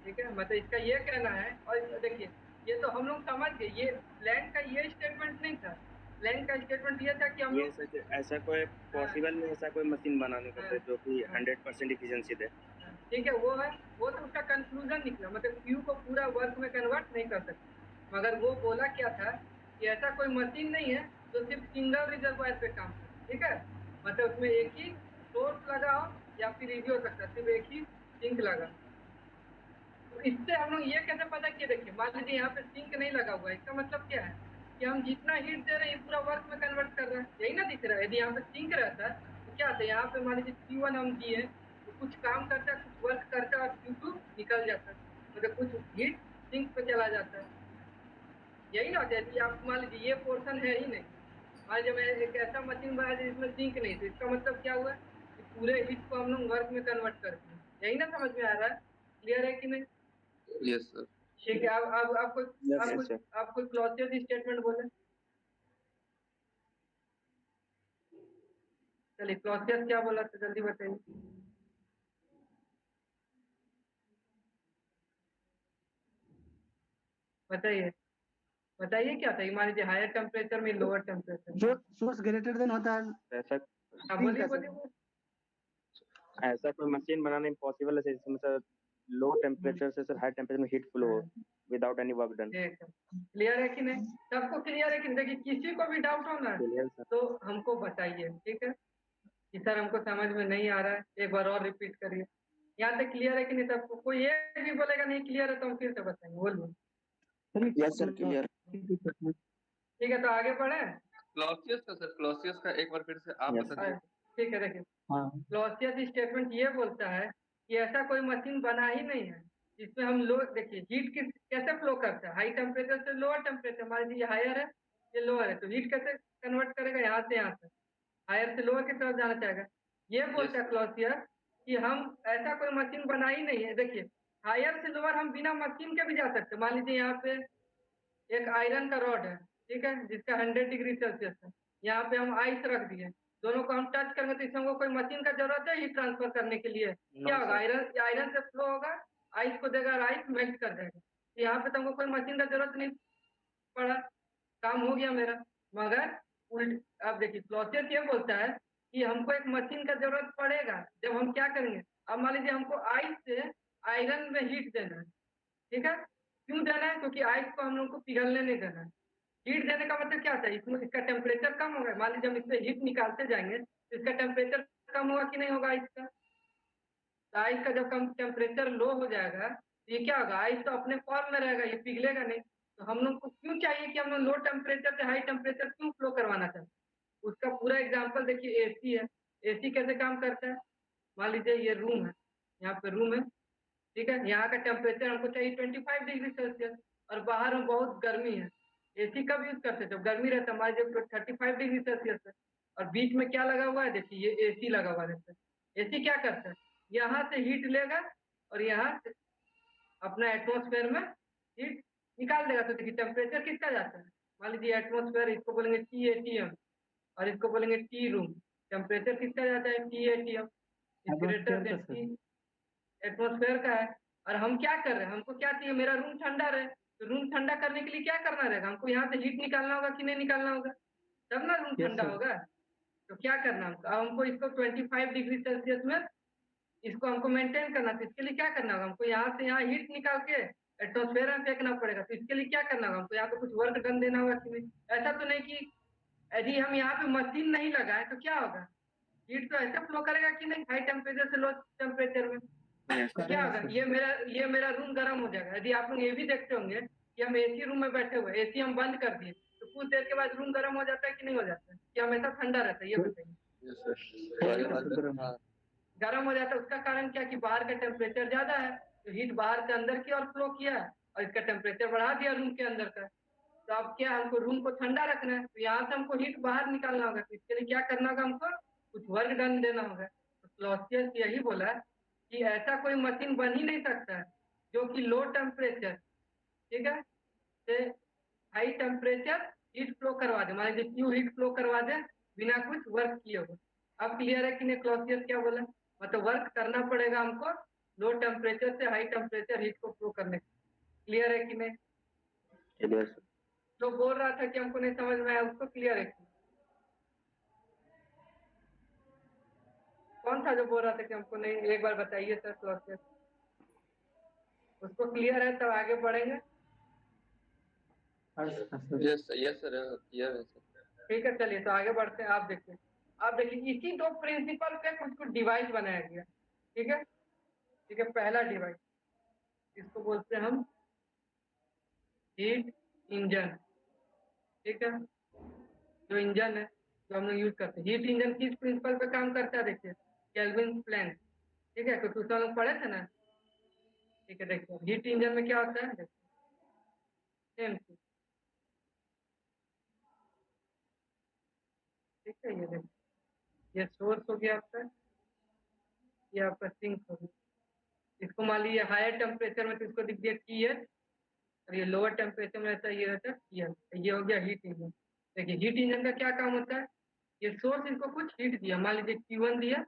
ठीक है, मतलब इसका ये कहना है। और देखिए ये तो हम लोग समझ गए, ये प्लैंक का ये स्टेटमेंट नहीं था। प्लैंक का स्टेटमेंट ये था कि हम ये लोग सर ऐसा कोई हाँ, पॉसिबल नहीं, ऐसा कोई मशीन बनाने का हाँ, सर जो कि हाँ, 100% इफिशियंसी दे। हाँ, ठीक है, वो है, वो तो उसका कंक्लूजन निकला, मतलब क्यू को पूरा वर्क में कन्वर्ट नहीं कर सकते। मगर वो बोला क्या था कि ऐसा कोई मशीन नहीं है जो सिर्फ सिंगल रिजर्वायर पे काम करे, ठीक है? मतलब उसमें एक ही सोर्स लगा हो या फिर ये भी हो सकता है सिर्फ एक ही सिंक लगा। तो इससे हम लोग ये कैसे पता किए? देखिए मान लीजिए यहाँ पे सिंक नहीं लगा हुआ है, इसका मतलब क्या है कि हम जितना हीट दे रहे हैं ये पूरा वर्क में कन्वर्ट कर रहे हैं, यही ना दिख रहा है। यदि यहाँ पे सिंक रहता है तो क्या होता है, यहाँ पे मान लीजिए Q1 हम दिए तो कुछ काम करता है, कुछ वर्क करता है और Q2 निकल जाता है, मतलब कुछ हीट सिंक पे चला जाता है, यही ना होता है। यदि आप मान लीजिए ये पोर्शन है ही नहीं, मान लीजिए मैं एक ऐसा मशीन बना दी जिसमें सिंक नहीं, तो इसका मतलब क्या हुआ कि पूरे हीट को हम लोग वर्क में कन्वर्ट कर दिए। यही ना समझ में आ रहा है? क्लियर है कि नहीं? Yes sir. ठीक है, अब आप कोई Yes, sir. आप कोई क्लॉसियस स्टेटमेंट बोले। चलिए क्लॉसियस क्या बोला था जल्दी बताइए। बताइए बताइए क्या था? मान लीजिए हायर टेम्परेचर में लोअर टेम्परेचर। जो सोर्स ग्रेटर देन होता है ऐसा हाँ सिंक बोलिए का सर। बोलिए। ऐसा कोई मशीन बनाना इम्पॉसिबल है जिसमें सर लो टेम्परेचर से सर हाई टेम्परेचर में हीट फ्लो हो विदाउट एनी वर्क डन। ठीक है, क्लियर है कि नहीं? सबको क्लियर है कि नहीं? देखिए किसी को भी डाउट हो ना क्लियर सर? तो हमको बताइए, ठीक है? कि सर हमको समझ में नहीं आ रहा है, एक बार और रिपीट करिए। यहाँ तक क्लियर है कि नहीं सबको? कोई एक भी बोलेगा नहीं क्लियर है तो हम फिर से बताएंगे, बोलिए। Yes sir clear. ठीक है, तो आगे बढ़े। क्लॉसियस का सर, क्लॉसियस का एक बार फिर से आप Yes, बता हाँ, दीजिए। ठीक है, देखिए हाँ क्लॉसियस स्टेटमेंट ये बोलता है कि ऐसा कोई मशीन बना ही नहीं है जिसमें हम लोग, देखिए हीट किस कैसे फ्लो करता है, हाई टेम्परेचर से लोअर टेम्परेचर। मान लीजिए ये हायर है ये लोअर है, तो हीट कैसे कन्वर्ट करेगा? यहाँ से यहाँ तक, हायर से लोअर की तरफ जाना चाहेगा। ये बोलता है sir. क्लॉसियस कि हम ऐसा कोई मशीन बना ही नहीं है। देखिए हायर से लोअर हम बिना मशीन के भी जा सकते हैं। मान लीजिए यहाँ पे एक आयरन का रॉड है, ठीक है, जिसका 100 डिग्री सेल्सियस है, यहाँ पे हम आइस रख दिए, दोनों को हम टच करेंगे तो इसमें हमको कोई मशीन का जरूरत है हीट ट्रांसफर करने के लिए? क्या होगा? आयरन आयरन से फ्लो होगा, आइस को देगा और आइस मेल्ट कर देगा। यहाँ पे तो हमको कोई मशीन का जरूरत नहीं पड़ा, काम हो गया मेरा। मगर उल्ट अब देखिए क्लॉसियस ये बोलता है कि हमको एक मशीन का जरूरत पड़ेगा जब हम क्या करेंगे। अब मान लीजिए हमको आइस से आयरन में हीट देना है, ठीक है? क्यों देना है? क्योंकि आइस को हम लोग को पिघलने नहीं देना है। हीट देने का मतलब क्या था? इसमें इसका टेम्परेचर कम होगा। मान लीजिए हम इससे हीट निकालते जाएंगे तो इसका टेम्परेचर कम होगा कि नहीं होगा आइस का? तो आइस का जब कम टेम्परेचर लो हो जाएगा तो ये क्या होगा? आइस तो अपने फॉर्म में रहेगा, ये पिघलेगा नहीं। तो हम लोग को क्यों चाहिए कि हम लोग लो टेम्परेचर से हाई टेम्परेचर क्यों फ्लो करवाना चाहते हैं? उसका पूरा एग्जांपल देखिए एसी है। एसी कैसे काम करता है? मान लीजिए ये रूम है, यहाँ पे रूम है, ठीक है, यहाँ का टेम्परेचर हमको चाहिए 25 डिग्री सेल्सियस और बाहर में बहुत गर्मी है। एसी कब यूज करते हैं? जब गर्मी रहता है, मान लीजिए 35 डिग्री सेल्सियस है और बीच में क्या लगा हुआ है? देखिए ये एसी लगा हुआ रहता है। एसी क्या करता है? यहाँ से हीट लेगा और यहाँ से अपना एटमॉस्फेयर में हीट निकाल देगा। तो देखिए टेम्परेचर किसका जाता है? मान लीजिए एटमॉस्फेयर, इसको बोलेंगे TATM और इसको बोलेंगे टी रूम। टेम्परेचर किसका जाता है? TATM इज ग्रेटर एटमॉस्फेयर का देन सर। टी, एटमॉस्फेयर का है। और हम क्या कर रहे हैं? हमको क्या चाहिए? मेरा रूम ठंडा रहे। तो रूम ठंडा करने के लिए क्या करना रहेगा? हमको यहाँ से हीट निकालना होगा कि नहीं निकालना होगा? तब ना रूम यस ठंडा सर। होगा। तो क्या करना हमको? अब हमको इसको 25 डिग्री सेल्सियस में इसको हमको मेंटेन करना। तो इसके लिए क्या करना होगा? हमको यहाँ से यहाँ हीट निकाल के एटमॉस्फेयर में फेंकना पड़ेगा। तो इसके लिए क्या करना होगा? हमको यहाँ पे कुछ वर्क डन देना होगा कि नहीं? ऐसा तो नहीं कि यदि हम यहाँ पे मशीन नहीं लगाए तो क्या होगा? हीट तो ऐसे फ्लो करेगा कि नहीं, हाई टेम्परेचर से लो टेम्परेचर में। तो क्या होगा? ये मेरा रूम गर्म हो जाएगा। यदि आप लोग ये भी देखते होंगे कि हम एसी रूम में बैठे हुए, एसी हम बंद कर दिए तो कुछ देर के बाद रूम गर्म हो जाता है कि नहीं हो जाता है? कि हमेशा ठंडा रहता है? ये बताइए। गर्म हो जाता है। उसका कारण क्या? कि बाहर का टेम्परेचर ज्यादा है तो हीट बाहर से अंदर की ओर फ्लो किया और इसका टेम्परेचर बढ़ा दिया रूम के अंदर का। तो अब क्या, हमको रूम को ठंडा रखना है तो यहाँ से हमको हीट बाहर निकालना होगा। तो इसके लिए क्या करना होगा? हमको कुछ वर्क डन देना होगा। तो क्लॉसियस यही बोला कि ऐसा कोई मशीन बन ही नहीं सकता है जो कि लो टेम्परेचर, ठीक है, से हाई टेम्परेचर हीट फ्लो करवा दे। मान लीजिए क्यों हीट फ्लो करवा दे बिना कुछ वर्क किए हुए। अब क्लियर है कि नहीं क्लॉसियस क्या बोला? मतलब वर्क करना पड़ेगा हमको लो टेम्परेचर से हाई टेम्परेचर हीट को फ्लो करने के। क्लियर है कि नहीं? Yes, sir. जो बोल रहा था कि हमको नहीं समझ में आया उसको क्लियर है कि? कौन था जो बोल रहा था कि हमको नहीं? एक बार बताइए सर क्लॉसियस। उसको क्लियर है तब आगे बढ़ेंगे। यस सर क्लियर है सर। ठीक है, चलिए तो आगे बढ़ते हैं। आप देखिए इसी दो प्रिंसिपल पे कुछ कुछ डिवाइस बनाया गया। ठीक है, ठीक है। पहला डिवाइस इसको बोलते हैं हम हीट इंजन। ठीक है, जो इंजन है जो हम लोग यूज करते हैं। हीट इंजन किस प्रिंसिपल पे काम करता है? देखिए केल्विन प्लैंक। ठीक है, तो हम लोग पढ़े थे ना। ठीक है, देखिए हीट इंजन में क्या होता है? देखिए सेम चीज। ठीक है, ये देखिए ये सोर्स हो गया आपका, ये आपका सिंक हो गया। इसको मान लीजिए हायर टेम्परेचर में तो इसको दिख दिया TH और ये लोअर टेम्परेचर में रहता है, ये रहता है TL। ये हो गया हीट इंजन। देखिए हीट इंजन का क्या काम होता है? ये सोर्स इनको कुछ हीट दिया, मान लीजिए Q1 दिया,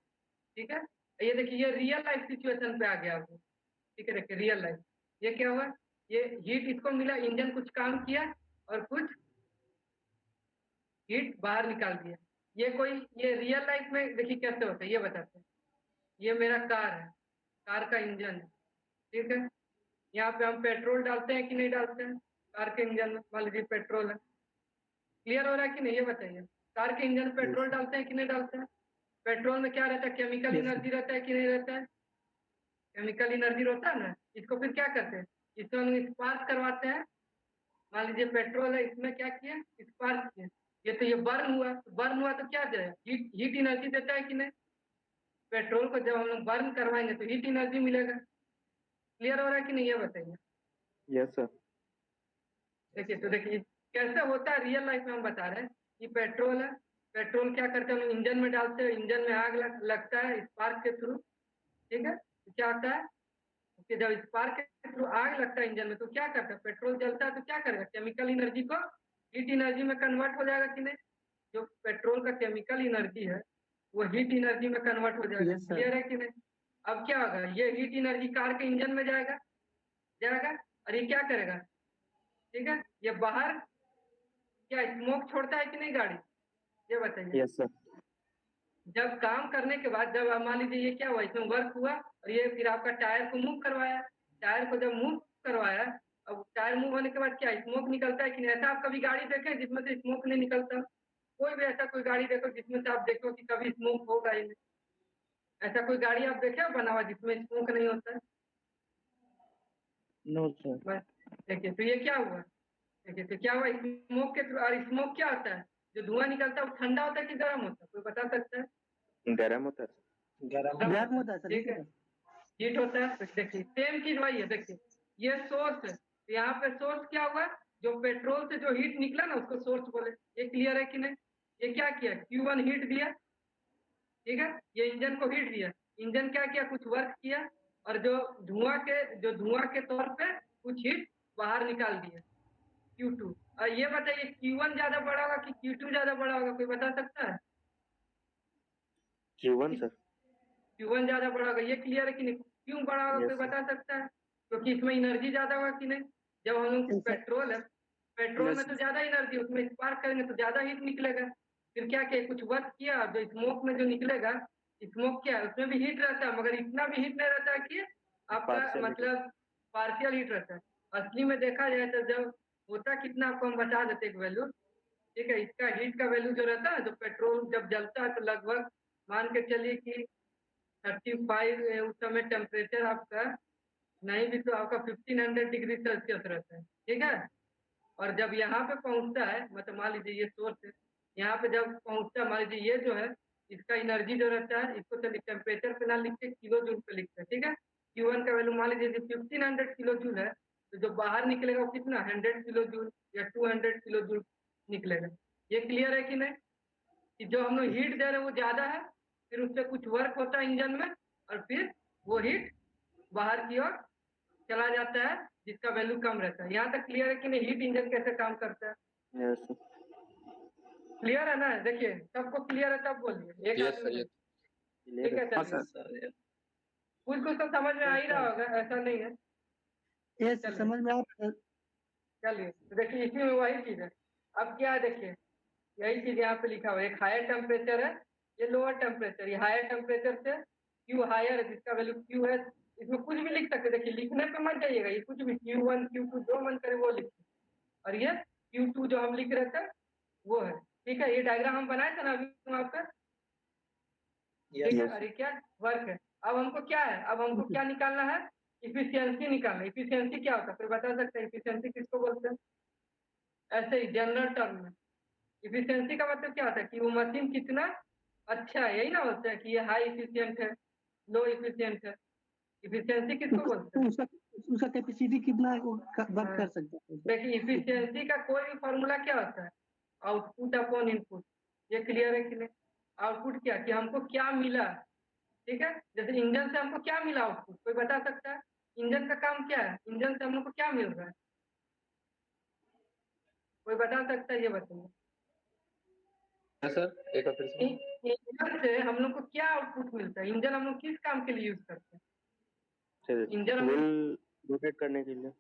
ठीक है। ये देखिए ये रियल लाइफ सिचुएशन पे आ गया आपको। ठीक है, देखिए रियल लाइफ ये क्या हुआ? ये हीट इसको मिला, इंजन कुछ काम किया और कुछ हीट बाहर निकाल दिया। ये रियल लाइफ में देखिए कैसे होता है ये बताते हैं। ये मेरा कार है, कार का इंजन है, ठीक है। यहाँ पे हम पेट्रोल डालते हैं कि नहीं डालते हैं कार के इंजन में? मान लीजिए पेट्रोल है। क्लियर हो रहा है कि नहीं ये बताइए? कार के इंजन में पेट्रोल डालते हैं कि नहीं डालते हैं? पेट्रोल में क्या रहता है? केमिकल एनर्जी रहता है कि नहीं रहता है? केमिकल एनर्जी होता है ना। इसको फिर क्या करते हैं? इसको हम स्पार्क करवाते हैं। मान लीजिए पेट्रोल है, इसमें क्या किए? स्पार्क किए। ये तो ये बर्न हुआ तो क्या दे? हीट एनर्जी देता है कि नहीं? पेट्रोल को जब हम लोग बर्न करवाएंगे तो हीट एनर्जी मिलेगा। क्लियर हो रहा है कि नहीं ये बताइए? Yes, sir. देखिए तो देखिए कैसे होता है रियल लाइफ में। हम बता रहे हैं कि पेट्रोल है, पेट्रोल क्या करते हैं हम लोग इंजन में डालते हैं, इंजन में आग लगता है स्पार्क के थ्रू। ठीक है, तो क्या होता है कि जब स्पार्क के थ्रू आग लगता है इंजन में तो क्या करता है? पेट्रोल जलता है तो क्या करेगा? केमिकल एनर्जी को हीट एनर्जी में कन्वर्ट हो जाएगा कि नहीं? जो पेट्रोल का केमिकल एनर्जी है वो हीट एनर्जी में कन्वर्ट हो जाएगा। Yes, sir. क्लियर है कि नहीं? अब क्या होगा? ये हीट एनर्जी कार के इंजन में जाएगा और ये क्या करेगा? ठीक है, ये बाहर क्या स्मोक छोड़ता है कि नहीं गाड़ी? ये बताइए। Yes, sir. जब काम करने के बाद जब मान लीजिए ये क्या हुआ, इसमें वर्क हुआ और ये फिर आपका टायर को मूव करवाया। टायर को जब मूव करवाया, अब टायर मूव होने के बाद क्या स्मोक निकलता है कि नहीं? ऐसा आप कभी गाड़ी देखे जिसमें से स्मोक नहीं निकलता? कोई भी ऐसा कोई गाड़ी देखो जिसमें से आप देखो कि कभी स्मोक होगा ही नहीं। ऐसा कोई गाड़ी आप देखे बना हुआ जिसमें स्मोक नहीं होता है? No, sir. देखिए तो ये क्या हुआ? देखिए तो क्या हुआ? स्मोक के थ्रू। और स्मोक क्या होता है? जो धुआं निकलता है वो ठंडा होता है कि गर्म होता है, कोई बता सकता है? गर्म होता है। गर्म होता है सर, ठीक है, हीट होता है। तो देखिए सेम चीज वही है, देखिए ये सोर्स है, तो यहाँ पे सोर्स क्या हुआ, जो पेट्रोल से जो हीट निकला ना उसको सोर्स बोले। ये क्लियर है कि नहीं? ये क्या किया, Q1 हीट दिया, ठीक है, ये इंजन को हीट दिया, इंजन क्या किया, कुछ वर्क किया, और जो धुआं के तौर पे कुछ हीट बाहर निकाल दिया, Q2। और ये बताइए Q1 ज्यादा बड़ा होगा कि Q2 ज्यादा बड़ा होगा, कोई बता सकता है? Q1 sir. Q1 ज्यादा बड़ा होगा, ये क्लियर है कि नहीं? क्यों बड़ा होगा, कोई बता सकता है? क्योंकि इसमें एनर्जी ज्यादा होगा कि नहीं? जब हम लोग पेट्रोल है, पेट्रोल में तो ज्यादा एनर्जी, उसमें स्पार्क करेंगे तो ज्यादा हीट निकलेगा। फिर क्या किया, कुछ वर्क किया, जो स्मोक में जो निकलेगा, स्मोक क्या है, उसमें भी हीट रहता है, मगर इतना भी हीट नहीं रहता है कि आपका Partial heat। मतलब पार्शियल हीट रहता है। असली में देखा जाए तो जब होता कितना, आपको हम बता देते एक वैल्यू, ठीक है। इसका हीट का वैल्यू जो रहता है, जो पेट्रोल जब जलता है तो लगभग मान के चलिए कि 35 उस समय टेम्परेचर आपका, नहीं भी तो आपका 1500 डिग्री सेल्सियस रहता है, ठीक है। और जब यहाँ पे पहुँचता है, मतलब मान लीजिए ये सोर्स है, यहाँ पे जब पहुँचता है, मान लीजिए ये जो है, इसका एनर्जी जो रहता है, इसको चलिए टेम्परेचर पे ना लिख के किलो जूल पे लिखते हैं, ठीक है। Q1 का वैल्यू मान लीजिए 1500 किलो जूल है, तो जो बाहर निकलेगा वो कितना, 100 किलो जूल या 200 किलो जूल निकलेगा। ये क्लियर है कि नहीं, कि जो हम लोग हीट दे रहे हैं वो ज्यादा है, फिर उससे कुछ वर्क होता है इंजन में, और फिर वो हीट बाहर की ओर चला जाता है, जिसका वैल्यू कम रहता है। यहाँ तक क्लियर है कि नहीं, हीट इंजन कैसे काम करता है? Yes sir। क्लियर है ना? देखिए सबको क्लियर है तब बोलिए, एक आदमी नहीं। ठीक है, चलिए कुछ कुछ तो समझ में आ ही रहा होगा, ऐसा नहीं है। ये चलिए। समझ में आप चलिए तो देखिए इसी में वही चीज है। अब क्या है, देखिए यही चीज यहाँ पे लिखा हुआ है, एक हायर टेम्परेचर है, ये लोअर टेम्परेचर, ये हायर टेम्परेचर से Q हायर है, जिसका वैल्यू Q है। इसमें कुछ भी लिख सकते, देखिए लिखने पे मत जाइएगा, ये कुछ भी Q1 Q2 जो मन करे वो लिखिए, और ये Q2 जो हम लिख रहे थे वो है, ठीक है। ये डायग्राम हम बनाए थे ना अभी वहाँ पे, ठीक है। अरे क्या वर्क है, अब हमको क्या है, अब हमको क्या निकालना है, इफिशियंसी निकालना है। इफिशियंसी क्या होता है, कोई बता सकता है इफिशियंसी किसको बोलते हैं? ऐसे ही जनरल टर्म में इफिशियंसी का मतलब क्या होता है, कि वो मशीन कितना अच्छा है, यही ना बोलते हैं कि ये हाई इफिशियंट है, लो इफिशियंट है। इफिशियंसी किसको बोलते हैं? उसका कैपेसिटी कितना वर्क कर सकता है। देखिए इफिशियंसी का कोई भी फॉर्मूला क्या होता है, आउटपुट अपॉन इनपुट। ये क्लियर है कि नहीं? आउटपुट क्या, कि हमको क्या मिला, ठीक है। जैसे इंजन से हमको क्या मिला आउटपुट, कोई बता सकता है? इंजन का काम क्या है, इंजन से हम लोग को क्या मिल रहा है, कोई बता सकता है? ये बताइए सर एक बार फिर से। इंजन से हम लोग को क्या आउटपुट मिलता है, इंजन हम लोग किस काम के लिए यूज करते हैं? इंजन हम व्हील रोटेट करने के लिए।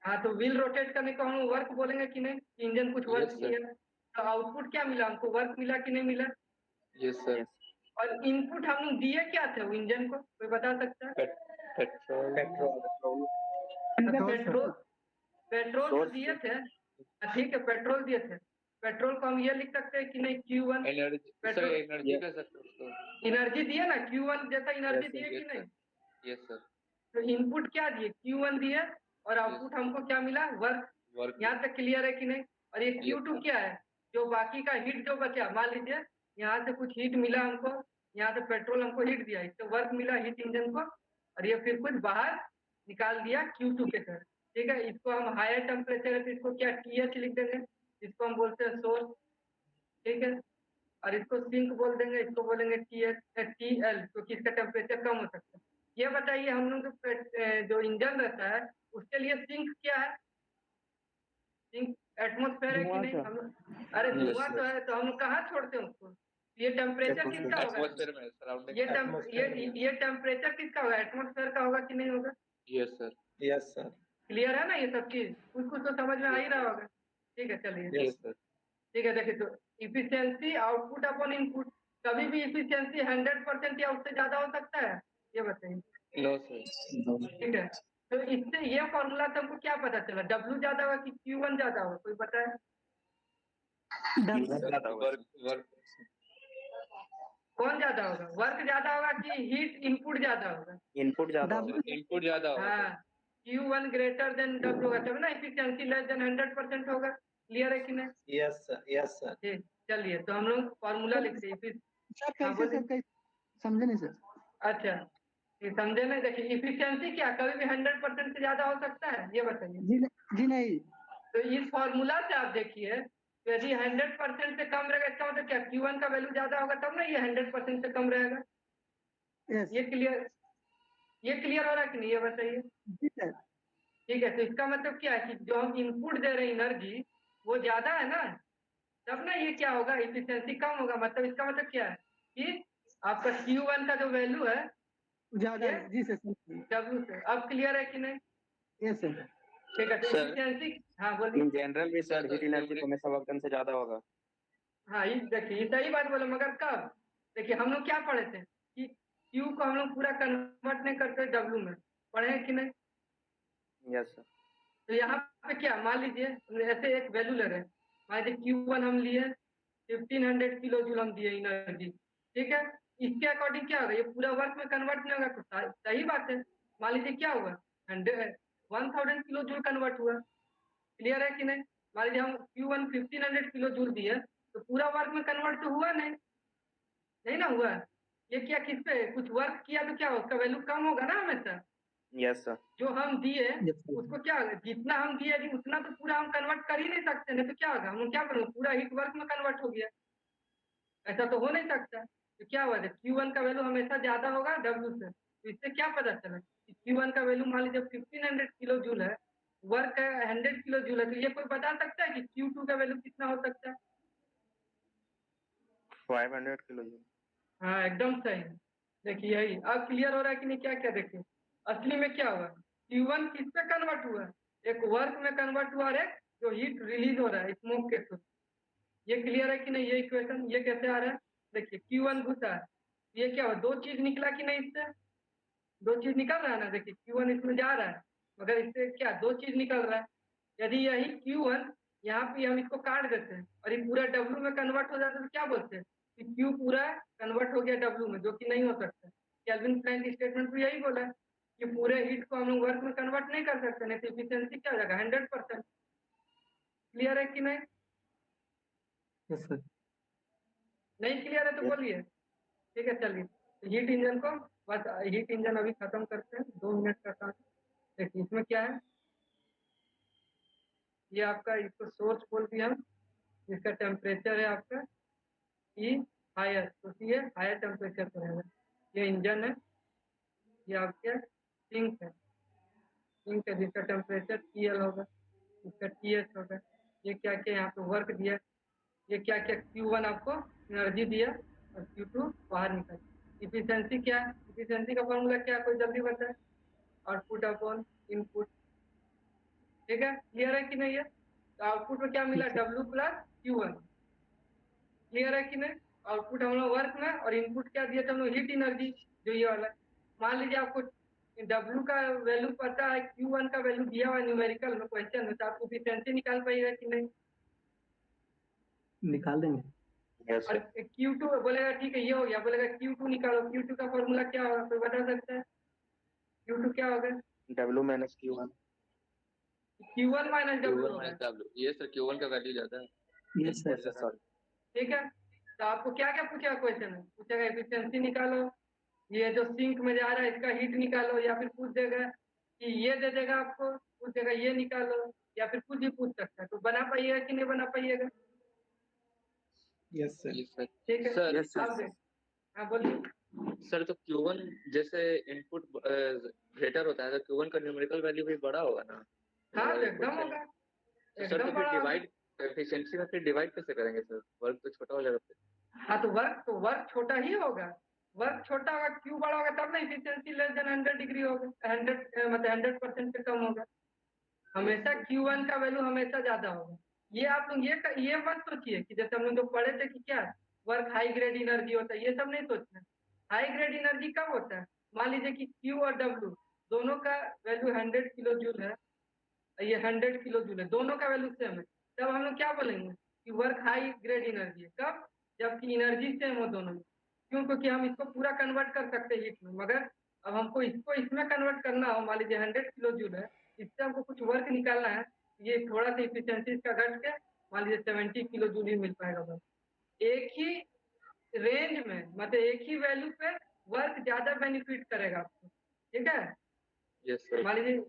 हाँ, तो व्हील रोटेट करने को हम वर्क बोलेंगे कि नहीं, इंजन कुछ वर्क Yes, sir। किया, तो आउटपुट क्या मिला हमको, वर्क मिला कि नहीं मिला? Yes sir. और इनपुट हम लोग दिए क्या थे वो इंजन को, कोई बता सकता है? पेट्रोल पेट्रोल, पेट्रोल तो Source दिए थे, ठीक है, पेट्रोल दिए थे। पेट्रोल को हम ये लिख सकते हैं कि नहीं, Q1 energy, sir petrol energy कह सकते हो उसको। एनर्जी दिए ना, Q1 जैसा एनर्जी दिए कि yes, नहीं? Yes sir. तो इनपुट क्या दिए, Q1 दिए, और आउटपुट हमको क्या मिला, वर्क। वर्क। यहाँ तक क्लियर है कि नहीं? और ये Yes, Q2 sir। क्या है, जो बाकी का हीट जो बचा, मान लीजिए यहाँ से कुछ हीट मिला हमको, यहाँ से पेट्रोल हमको हीट दिया, इससे वर्क मिला हीट इंजन को, और ये फिर कुछ बाहर निकाल दिया Q2 के तरह, ठीक है। इसको हम हायर टेम्परेचर है तो इसको क्या TH लिख देंगे, इसको हम बोलते हैं सोर्स, ठीक है। और इसको सिंक बोल देंगे, इसको बोलेंगे TL, क्योंकि इसका टेम्परेचर कम हो सकता है। ये बताइए हम लोग जो इंजन रहता है उसके लिए सिंक क्या है, सिंक एटमोस्फेयर है कि नहीं? हम लोग, अरे धुआं तो है, तो हम लोग कहाँ छोड़ते हैं उसको? ये टेम्परेचर किसका होगा, एटमॉस्फेयर में सराउंडिंग। ये टेम्परेचर किसका होगा, एटमोस्फेयर का होगा कि नहीं होगा? Yes sir. Yes sir. Clear है ना, ये सब चीज कुछ कुछ तो समझ में आ ही रहा होगा। ठीक है, चलिए यस सर। ठीक है। देखिए तो इफिशियंसी आउटपुट अपॉन इनपुट, कभी भी इफिशियंसी 100% या उससे ज्यादा हो सकता है, ये बताइए। No sir. ठीक है, तो इससे ये फॉर्मूला से हमको क्या पता चला, W ज्यादा होगा कि Q1 ज्यादा होगा, कोई बताए? वर्क कौन ज्यादा होगा, वर्क ज्यादा होगा कि हीट इनपुट ज्यादा होगा? इनपुट ज्यादा होगा। इनपुट ज्यादा होगा। हाँ, Q1 ग्रेटर देन W होगा, तब ना इफिशियंसी लेस देन 100% होगा। क्लियर है कि नहीं? Yes sir. Yes sir. ठीक, चलिए तो हम लोग फॉर्मूला लिखते हैं सर हाँ कैसे बोलिए। सर कैसे समझे नहीं सर। अच्छा ये समझे नहीं, देखिए इफिशियंसी क्या कभी भी 100% से ज्यादा हो सकता है, ये बताइए। जी नहीं। तो इस फॉर्मूला से आप देखिए, तो यदि 100% से कम रहेगा इसका मतलब क्या Q1 का वैल्यू ज्यादा होगा तब ना ये 100% से कम रहेगा। यस ये क्लियर हो रहा है कि नहीं, ये बताइए। जी सर। ठीक है, तो इसका मतलब क्या है कि जो हम इनपुट दे रहे हैं एनर्जी वो ज्यादा है ना, तब ना ये क्या होगा इफिशियंसी कम होगा। मतलब इसका मतलब क्या है कि आपका Q1 का जो वैल्यू है ज्यादा ये है जी सर समझ W से। अब क्लियर है कि नहीं? Yes sir. ठीक है, तो सर इफिशियंसी हाँ बोलिए। इन जनरल भी सर हीट एनर्जी हमेशा वर्क डन से ज्यादा होगा। हाँ ये देखिए ये सही बात बोले, मगर कब? देखिए हम लोग क्या पढ़े थे कि Q को हम लोग पूरा कन्वर्ट नहीं करते W में, पढ़े हैं कि नहीं? Yes sir. तो यहाँ पे क्या मान लीजिए ऐसे एक वैल्यू ले रहे हैं, मान लीजिए Q1 हम लिए 1500 किलो जूल हम दिए एनर्जी, ठीक है। इसके अकॉर्डिंग क्या होगा, ये पूरा वर्क में कन्वर्ट नहीं होगा तो सही बात है। मान लीजिए क्या हुआ 1000 किलो जूल कन्वर्ट हुआ, क्लियर है कि नहीं? मान लीजिए हम Q1 1500 किलो जूल दिए तो पूरा वर्क में कन्वर्ट तो हुआ नहीं, नहीं ना हुआ। ये क्या किस पे कुछ वर्क किया तो क्या उसका वैल्यू कम होगा ना हमेशा। Yes sir. जो हम दिए यस सर। उसको क्या होगा, जितना हम दिए अभी उतना तो पूरा हम कन्वर्ट कर ही नहीं सकते, नहीं तो क्या होगा हम लोग क्या करेंगे पूरा हीट वर्क में कन्वर्ट हो गया, ऐसा तो हो नहीं सकता। तो क्या हुआ Q1 का वैल्यू हमेशा ज्यादा होगा W से। तो इससे क्या पता चला कि Q1 का वैल्यू मान लीजिए 1500 किलो जूल है, वर्क है 100 किलो जूल है, तो ये कोई बता सकता है कि Q2 का वैल्यू कितना हो सकता है? 500 किलो जूल। हाँ एकदम सही। देखिए यही अब क्लियर हो रहा है कि नहीं, क्या क्या देखिए असली में क्या हुआ Q1 किस पे कन्वर्ट हुआ, एक वर्क में कन्वर्ट हुआ और एक जो हीट रिलीज हो रहा है स्मोक के थ्रू। ये क्लियर है कि नहीं, ये इक्वेशन ये कैसे आ रहा है? देखिए Q1 घुसा है, ये क्या हुआ दो चीज निकला कि नहीं इससे, दो चीज निकल रहा है ना। देखिए Q1 इसमें जा रहा है मगर इससे क्या दो चीज निकल रहा है। यदि यही Q1 यहाँ पे हम इसको काट देते हैं और ये पूरा W में कन्वर्ट हो जाता है तो क्या बोलते हैं कि Q पूरा कन्वर्ट हो गया W में, जो कि नहीं हो सकता। केल्विन प्लैंक स्टेटमेंट भी यही बोला है कि पूरे हीट को हम लोग वर्क में कन्वर्ट नहीं कर सकते, नहीं तो इफिशियंसी क्या हो जाएगा 100%। क्लियर है कि नहीं? Yes sir. नहीं क्लियर है तो बोलिए। ठीक है चलिए, तो हीट इंजन को बस हीट इंजन अभी खत्म करते हैं, 2 मिनट का काम। देखिए इसमें क्या है, ये आपका इसको सोर्स बोल दिया हम, इसका टेम्परेचर है आपका ई हायर, तो ये हायर टेम्परेचर पर रहेगा। ये इंजन है, ये आपके सिंक है, सिंक है जिसका टेम्परेचर TL होगा, इसका TH होगा। ये क्या क्या यहाँ पे वर्क दिया, ये क्या क्या Q1 आपको एनर्जी दिया और Q2 बाहर निकल। इफिशियंसी क्या है, इफिशियंसी का फॉर्मूला क्या है, कोई जल्दी बताए? Output upon input. ठीक है क्लियर है कि नहीं है? तो आउटपुट में क्या मिला W प्लस Q1। क्लियर है कि नहीं? आउटपुट हम लोग वर्क में और इनपुट क्या दिया था हम लोग हीट एनर्जी, जो ये वाला। मान लीजिए आपको W का वैल्यू पता है, Q1 का वैल्यू दिया हुआ न्यूमेरिकल में क्वेश्चन में, तो आपको इफिशियंसी निकाल पाइएगा कि नहीं? निकाल देंगे। यस और सर। Q2 बोलेगा ठीक है ये हो गया, बोलेगा Q2 निकालो, Q2 का फॉर्मूला क्या होगा कोई बता सकता है? Q2 क्या होगा? W minus Q1। Q1 minus W Q1 होगा। माइनस W, ये सर Q1 का वैल्यू ज्यादा है, यस इनपुट सर। ज्यादा है। ठीक है, तो आपको क्या क्या पूछेगा क्वेश्चन में, पूछेगा एफिशिएंसी निकालो, ये जो सिंक में जा रहा है इसका हीट निकालो, या फिर पूछ देगा कि ये दे देगा आपको, पूछ देगा ये निकालो, या फिर कुछ भी पूछ सकता है। तो बना पाइएगा कि नहीं बना पाइएगा? Yes sir. ये सर ठीक है सर यस अब सर। देख, हाँ बोलिए। सर तो Q1 जैसे इनपुट ग्रेटर होता है तो Q1 का न्यूमेरिकल वैल्यू भी बड़ा होगा ना, हाँ तो अगर एकदम क्वेश्चन। होगा, तो सर तो एकदम फिर बड़ा होगा। डिवाइड एफिशिएंसी में फिर डिवाइड कैसे करेंगे सर, वर्क तो छोटा हो जाएगा फिर। हाँ तो वर्क छोटा ही होगा, वर्क छोटा होगा क्यू बड़ा होगा तब ना इफिशियंसी लेस देन 100 डिग्री होगा, 100 मतलब 100% से कम होगा। हमेशा Q1 का वैल्यू हमेशा ज्यादा होगा। ये आप लोग ये मत सोचिए कि जैसे हम लोग जो पढ़े थे कि क्या वर्क हाई ग्रेड एनर्जी होता है, ये सब नहीं सोचना। हाई ग्रेड एनर्जी कब होता है, मान लीजिए कि Q और W दोनों का वैल्यू 100 किलो जूल है, ये 100 किलो जूल है, दोनों का वैल्यू सेम है, तब हम लोग क्या बोलेंगे कि वर्क हाई ग्रेड एनर्जी है। कब? जबकि एनर्जी सेम हो दोनों में। क्यों? क्योंकि हम इसको पूरा कन्वर्ट कर सकते हैं हीट में, मगर अब हमको इसको इसमें कन्वर्ट करना हो, मान लीजिए 100 किलो जूल है, इससे हमको कुछ वर्क निकालना है, ये थोड़ा सा इफिशियंसी इसका घट के मान लीजिए 70 किलो जूल ही मिल पाएगा बस। एक ही रेंज में, मतलब एक ही वैल्यू पे वर्क ज्यादा बेनिफिट करेगा आपको, ठीक है। Yes sir. मान लीजिए,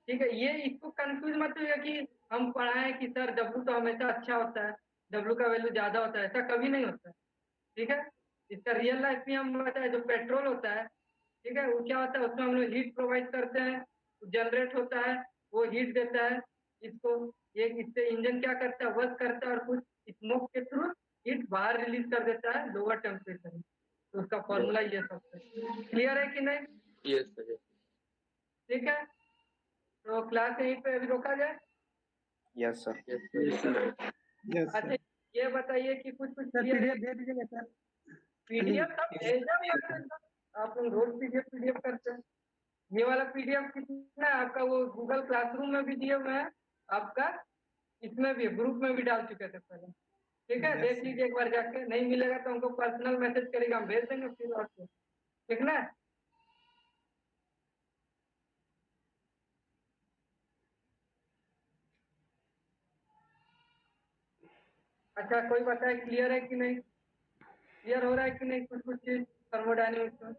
ठीक है, ये इसको कंफ्यूज मत होइए कि हम पढ़ाएं कि सर डब्लू तो हमेशा अच्छा होता है, डब्लू का वैल्यू ज्यादा होता है, ऐसा कभी नहीं होता है, ठीक है। इसका रियल लाइफ में हम बताए, जो पेट्रोल होता है, ठीक है, वो क्या होता है, उसमें हम लोग हीट प्रोवाइड करते हैं, जनरेट होता है, वो हीट देता है इसको, ये इससे इंजन क्या करता है, वर्क करता है, और कुछ स्मोक के थ्रू हीट बाहर रिलीज कर देता है लोअर टेम्परेचर में। तो उसका फॉर्मूला ये सब है। क्लियर है कि नहीं? Yes sir. ठीक है, तो क्लास यहीं पे अभी रोका जाए। Yes sir. Yes sir. Yes अच्छा, सर। ये बताइए कि कुछ सर क्लियर है? पीडीएफ दे दीजिएगा सर। पीडीएफ सब भेज दो, आप लोग रोज पीडीएफ पीडीएफ करते हैं। ये वाला पीडीएफ कितना है आपका, वो गूगल क्लासरूम में भी दिए हुए हैं आपका, इसमें भी ग्रुप में भी डाल चुके थे पहले, ठीक है। देख लीजिए एक बार जाके, नहीं मिलेगा तो हमको पर्सनल मैसेज करेगा, हम भेज देंगे फिर आपको, ठीक ना। अच्छा, कोई बताए क्लियर है कि नहीं, क्लियर हो रहा है कि नहीं कुछ कुछ चीज थर्मोडायनेमिक्स में?